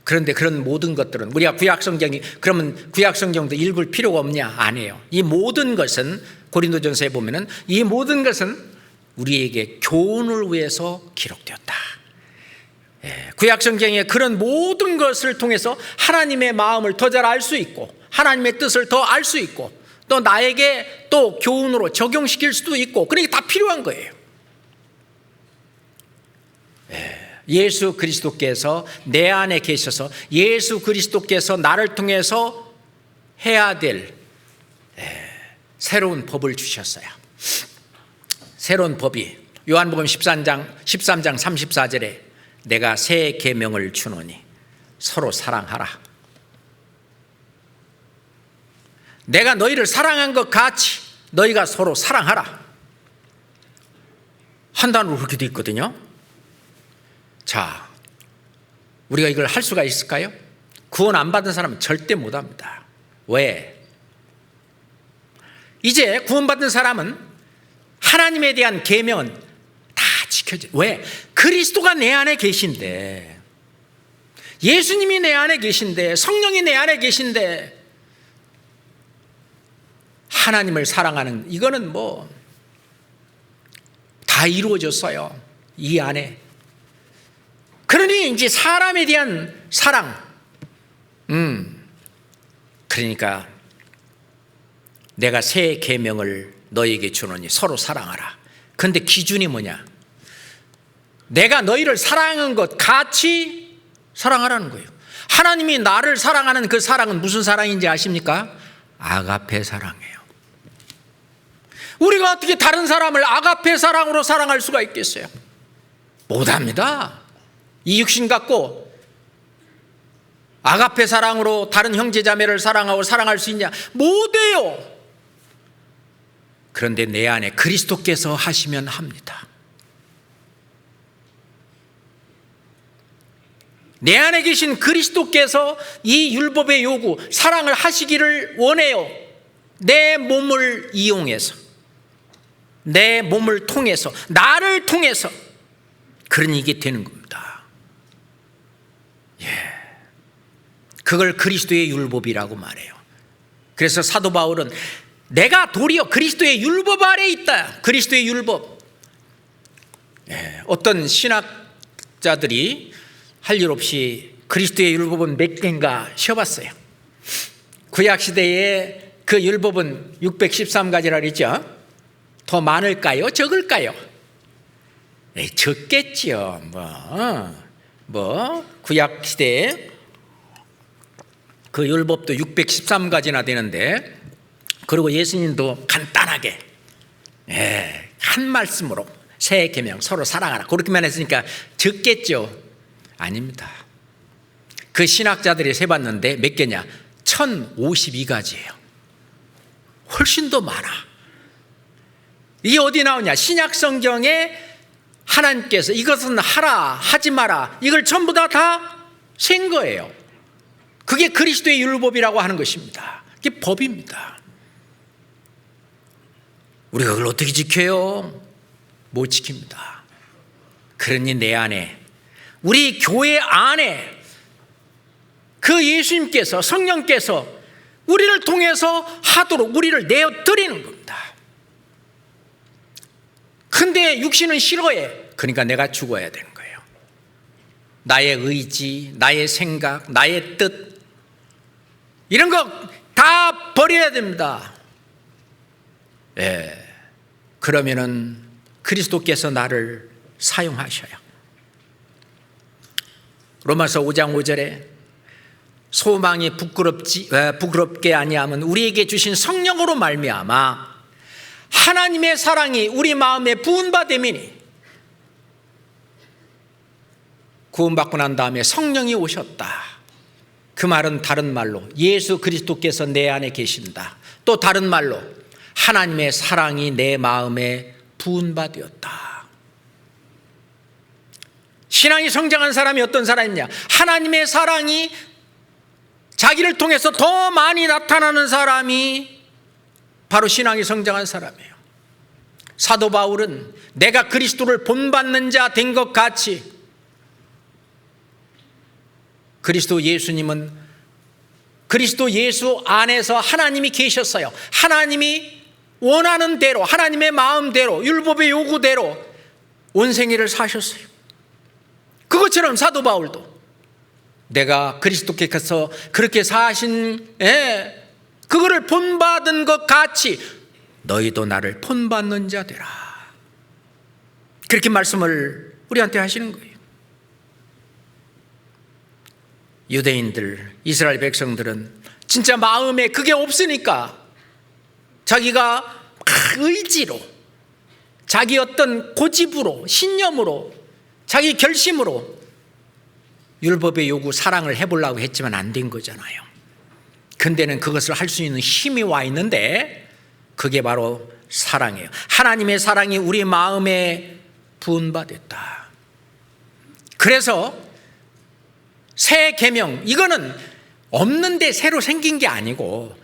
그런데 그런 모든 것들은 우리가 구약성경이, 그러면 구약성경도 읽을 필요가 없냐? 아니에요. 이 모든 것은 고린도전서에 보면은 이 모든 것은 우리에게 교훈을 위해서 기록되었다. 구약성경의 그런 모든 것을 통해서 하나님의 마음을 더 잘 알 수 있고 하나님의 뜻을 더 알 수 있고 또 나에게 또 교훈으로 적용시킬 수도 있고, 그러니까 다 필요한 거예요. 예수 그리스도께서 내 안에 계셔서 예수 그리스도께서 나를 통해서 해야 될 새로운 법을 주셨어요. 새로운 법이 요한복음 13장 34절에 내가 새 계명을 주노니 서로 사랑하라. 내가 너희를 사랑한 것 같이 너희가 서로 사랑하라. 한 단어로 그렇게 되어 있거든요. 자, 우리가 이걸 할 수가 있을까요? 구원 안 받은 사람은 절대 못합니다. 왜? 이제 구원받은 사람은 하나님에 대한 계명은 다 지켜져요. 왜? 그리스도가 내 안에 계신데, 예수님이 내 안에 계신데, 성령이 내 안에 계신데, 하나님을 사랑하는 이거는 뭐 다 이루어졌어요. 이 안에. 그러니 이제 사람에 대한 사랑, 그러니까 내가 새 계명을 너에게 주노니 서로 사랑하라. 그런데 기준이 뭐냐? 내가 너희를 사랑한 것 같이 사랑하라는 거예요. 하나님이 나를 사랑하는 그 사랑은 무슨 사랑인지 아십니까? 아가페 사랑이에요. 우리가 어떻게 다른 사람을 아가페 사랑으로 사랑할 수가 있겠어요? 못합니다. 이 육신 갖고 아가페 사랑으로 다른 형제자매를 사랑하고 사랑할 수 있냐? 못해요. 그런데 내 안에 그리스도께서 하시면 합니다. 내 안에 계신 그리스도께서 이 율법의 요구, 사랑을 하시기를 원해요. 내 몸을 이용해서, 내 몸을 통해서, 나를 통해서. 그러니 이게 되는 겁니다. 그걸 그리스도의 율법이라고 말해요. 그래서 사도 바울은 내가 도리어 그리스도의 율법 아래 있다. 그리스도의 율법. 어떤 신학자들이 할 일 없이 그리스도의 율법은 몇 개인가 쉬어봤어요. 구약시대에 그 율법은 613가지라 그랬죠. 더 많을까요? 적을까요? 적겠지요. 구약시대에 그 율법도 613가지나 되는데, 그리고 예수님도 간단하게 한 말씀으로 새 계명 서로 사랑하라 그렇게만 했으니까 적겠죠? 아닙니다. 그 신학자들이 세봤는데 몇 개냐? 1052가지예요. 훨씬 더 많아. 이게 어디 나오냐? 신약 성경에 하나님께서 이것은 하라 하지 마라 이걸 전부 다 센 거예요. 그게 그리스도의 율법이라고 하는 것입니다. 이게 법입니다. 우리가 그걸 어떻게 지켜요? 못 지킵니다. 그러니 내 안에, 우리 교회 안에 그 예수님께서, 성령께서 우리를 통해서 하도록 우리를 내어드리는 겁니다. 근데 육신은 싫어해. 그러니까 내가 죽어야 되는 거예요. 나의 의지, 나의 생각, 나의 뜻, 이런 거 다 버려야 됩니다. 그러면은 그리스도께서 나를 사용하셔요. 로마서 5장 5절에 소망이 부끄럽게 아니하면 우리에게 주신 성령으로 말미암아 하나님의 사랑이 우리 마음에 부은바됨이니, 구원받고 난 다음에 성령이 오셨다. 그 말은 다른 말로 예수 그리스도께서 내 안에 계신다. 또 다른 말로 하나님의 사랑이 내 마음에 부은 바 되었다. 신앙이 성장한 사람이 어떤 사람이냐? 하나님의 사랑이 자기를 통해서 더 많이 나타나는 사람이 바로 신앙이 성장한 사람이에요. 사도 바울은 내가 그리스도를 본받는 자 된 것 같이, 그리스도 예수님은 그리스도 예수 안에서 하나님이 계셨어요. 하나님이 원하는 대로, 하나님의 마음대로, 율법의 요구대로 온 생애를 사셨어요. 그것처럼 사도 바울도 내가 그리스도께서 그렇게 사신 그거를 본받은 것 같이 너희도 나를 본받는 자 되라. 그렇게 말씀을 우리한테 하시는 거예요. 유대인들, 이스라엘 백성들은 진짜 마음에 그게 없으니까 자기가 막 의지로, 자기 어떤 고집으로, 신념으로, 자기 결심으로 율법의 요구 사랑을 해보려고 했지만 안 된 거잖아요. 근데는 그것을 할 수 있는 힘이 와 있는데 그게 바로 사랑이에요. 하나님의 사랑이 우리 마음에 부은받았다. 그래서 새 계명, 이거는 없는데 새로 생긴 게 아니고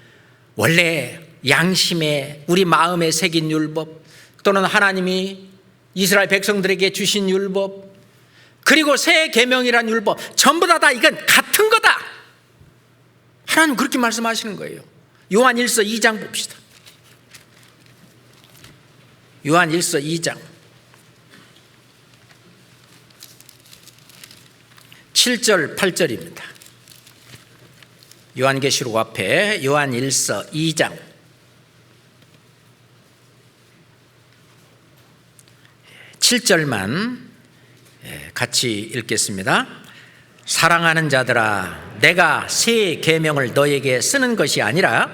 원래 양심에 우리 마음에 새긴 율법, 또는 하나님이 이스라엘 백성들에게 주신 율법, 그리고 새 계명이란 율법, 전부 다 이건 같은 거다. 하나님 그렇게 말씀하시는 거예요. 요한 1서 2장 봅시다. 요한 1서 2장 7절 8절입니다. 요한계시록 앞에 요한 1서 2장 7절만 같이 읽겠습니다. 사랑하는 자들아, 내가 새 계명을 너에게 쓰는 것이 아니라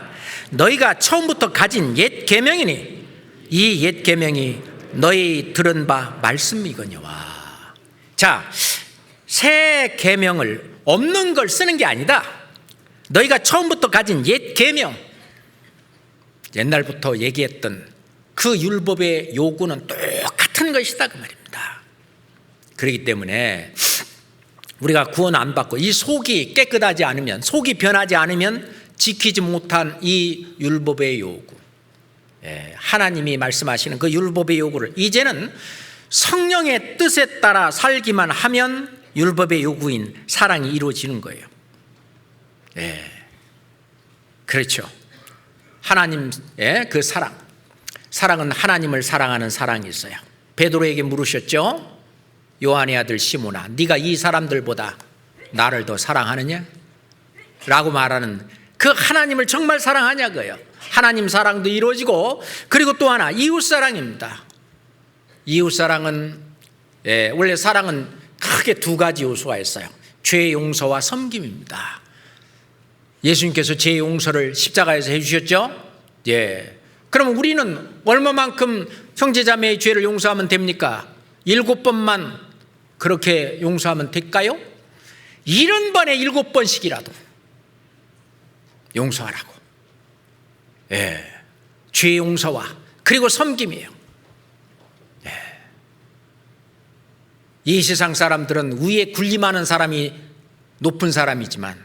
너희가 처음부터 가진 옛 계명이니 이 옛 계명이 너희 들은 바 말씀이거니와. 자, 새 계명을 없는 걸 쓰는 게 아니다. 너희가 처음부터 가진 옛 계명, 옛날부터 얘기했던 그 율법의 요구는 똑같은 것이다 그 말입니다. 그렇기 때문에 우리가 구원 안 받고 이 속이 깨끗하지 않으면, 속이 변하지 않으면 지키지 못한 이 율법의 요구, 하나님이 말씀하시는 그 율법의 요구를 이제는 성령의 뜻에 따라 살기만 하면 율법의 요구인 사랑이 이루어지는 거예요. 그렇죠. 하나님의 그 사랑은 하나님을 사랑하는 사랑이 있어요. 베드로에게 물으셨죠. 요한의 아들 시몬아, 네가 이 사람들보다 나를 더 사랑하느냐? 라고 말하는 그 하나님을 정말 사랑하냐고요. 하나님 사랑도 이루어지고, 그리고 또 하나 이웃사랑입니다. 이웃사랑은 원래 사랑은 크게 두 가지 요소가 있어요. 죄 용서와 섬김입니다. 예수님께서 죄 용서를 십자가에서 해주셨죠. 그럼 우리는 얼마만큼 형제자매의 죄를 용서하면 됩니까? 7번만 그렇게 용서하면 될까요? 70번에 7번씩이라도 용서하라고. 죄 용서와 그리고 섬김이에요. 이 세상 사람들은 위에 군림하는 사람이 높은 사람이지만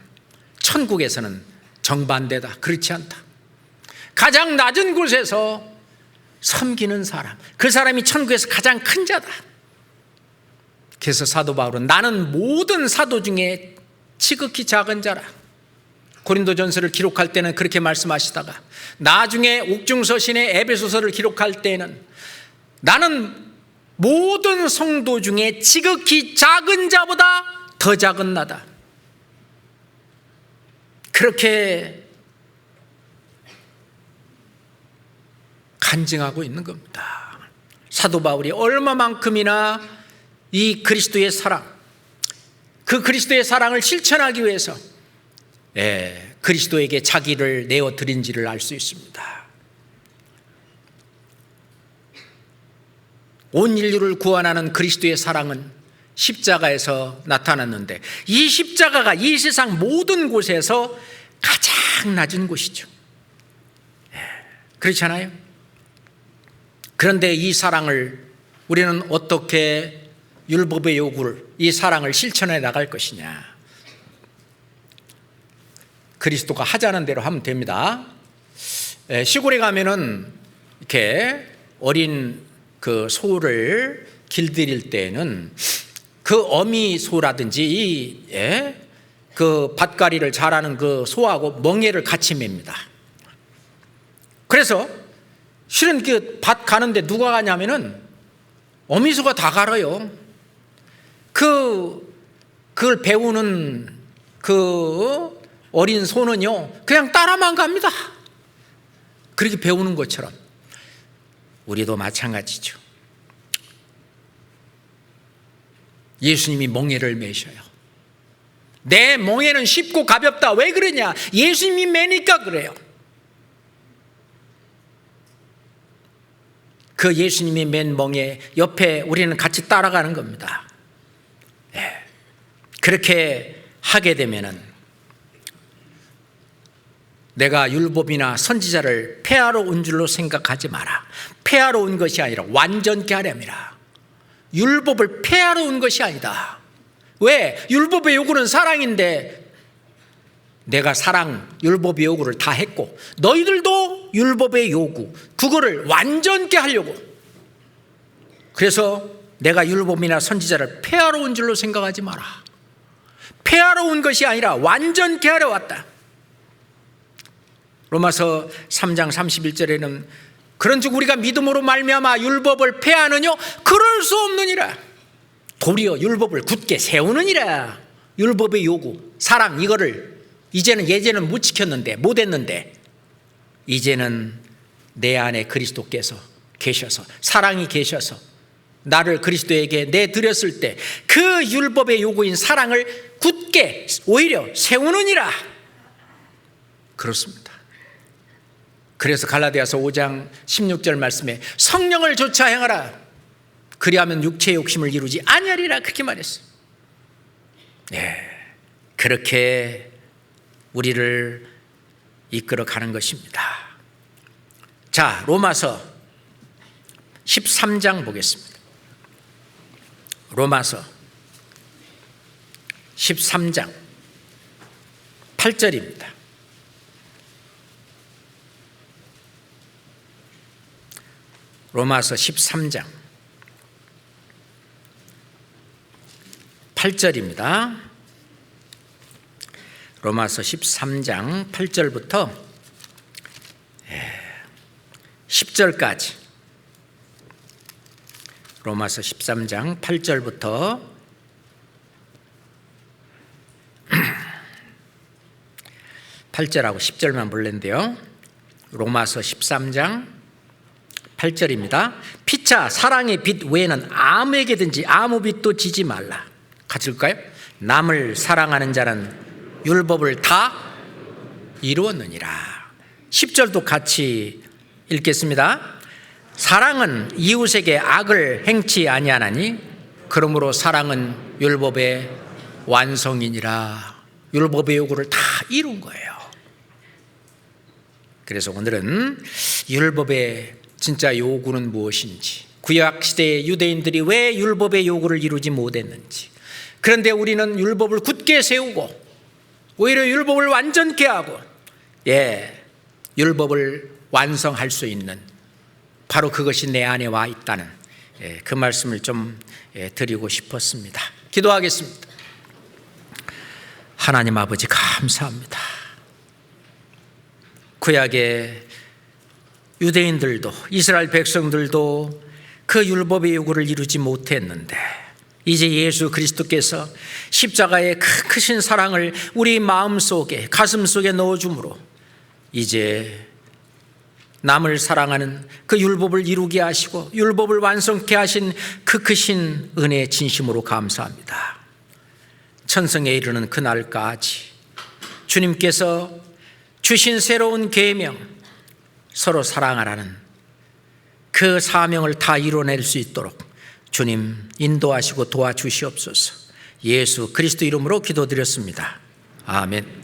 천국에서는 정반대다. 그렇지 않다. 가장 낮은 곳에서 섬기는 사람, 그 사람이 천국에서 가장 큰 자다. 그래서 사도 바울은 나는 모든 사도 중에 지극히 작은 자라. 고린도전서를 기록할 때는 그렇게 말씀하시다가 나중에 옥중서신의 에베소서를 기록할 때는 나는 모든 성도 중에 지극히 작은 자보다 더 작은 나다. 그렇게 간증하고 있는 겁니다. 사도 바울이 얼마만큼이나 이 그리스도의 사랑, 그 그리스도의 사랑을 실천하기 위해서 그리스도에게 자기를 내어드린지를 알 수 있습니다. 온 인류를 구원하는 그리스도의 사랑은 십자가에서 나타났는데, 이 십자가가 이 세상 모든 곳에서 가장 낮은 곳이죠. 그렇잖아요. 그런데 이 사랑을 우리는 어떻게 율법의 요구를, 이 사랑을 실천해 나갈 것이냐. 그리스도가 하자는 대로 하면 됩니다. 시골에 가면은 이렇게 어린 그 소를 길들일 때는 그 어미 소라든지 그 밭갈이를 잘하는 그 소하고 멍에를 같이 맵니다. 그래서 실은 그 밭 가는데 누가 가냐면은 어미소가 다 갈아요. 그걸 배우는 그 어린 소는요, 그냥 따라만 갑니다. 그렇게 배우는 것처럼 우리도 마찬가지죠. 예수님이 멍에를 매셔요. 내 멍에는 쉽고 가볍다. 왜 그러냐? 예수님이 매니까 그래요. 그 예수님이 맨 멍에 옆에 우리는 같이 따라가는 겁니다. 그렇게 하게 되면은 내가 율법이나 선지자를 폐하러 온 줄로 생각하지 마라. 폐하러 온 것이 아니라 완전케 하렴이라. 율법을 폐하러 온 것이 아니다. 왜? 율법의 요구는 사랑인데 내가 율법의 요구를 다 했고 너희들도 율법의 요구 그거를 완전케 하려고. 그래서 내가 율법이나 선지자를 폐하러 온 줄로 생각하지 마라. 폐하러 온 것이 아니라 완전케 하러 왔다. 로마서 3장 31절에는 그런즉 우리가 믿음으로 말미암아 율법을 폐하느뇨? 그럴 수 없느니라. 도리어 율법을 굳게 세우느니라. 율법의 요구, 사랑 이거를 예전에는 못 지켰는데 못했는데 이제는 내 안에 그리스도께서 계셔서 사랑이 계셔서 나를 그리스도에게 내드렸을 때 그 율법의 요구인 사랑을 굳게 오히려 세우느니라. 그렇습니다. 그래서 갈라디아서 5장 16절 말씀에 성령을 조차 행하라. 그리하면 육체의 욕심을 이루지 아니하리라. 그렇게 말했어요. 그렇게 우리를 이끌어 가는 것입니다. 자, 로마서 13장 보겠습니다. 로마서 13장 8절입니다. 로마서 13장 8절입니다. 로마서 13장 8절부터 10절까지 로마서 13장 8절부터 8절하고 10절만 볼랜데요. 로마서 13장 8절입니다. 피차 사랑의 빛 외에는 아무에게든지 아무 빛도 지지 말라. 같이 읽을까요? 남을 사랑하는 자는 율법을 다 이루었느니라. 10절도 같이 읽겠습니다. 사랑은 이웃에게 악을 행치 아니하나니 그러므로 사랑은 율법의 완성이니라. 율법의 요구를 다 이룬 거예요. 그래서 오늘은 율법의 진짜 요구는 무엇인지, 구약시대의 유대인들이 왜 율법의 요구를 이루지 못했는지, 그런데 우리는 율법을 굳게 세우고 오히려 율법을 완전케 하고 율법을 완성할 수 있는 바로 그것이 내 안에 와 있다는 그 말씀을 좀 드리고 싶었습니다. 기도하겠습니다. 하나님 아버지 감사합니다. 구약의 유대인들도 이스라엘 백성들도 그 율법의 요구를 이루지 못했는데 이제 예수 그리스도께서 십자가의 크신 사랑을 우리 마음속에 가슴속에 넣어줌으로 이제 남을 사랑하는 그 율법을 이루게 하시고 율법을 완성케 하신 그 크신 은혜의 진심으로 감사합니다. 천성에 이르는 그날까지 주님께서 주신 새로운 계명, 서로 사랑하라는 그 사명을 다 이뤄낼 수 있도록 주님 인도하시고 도와주시옵소서. 예수 그리스도 이름으로 기도드렸습니다. 아멘.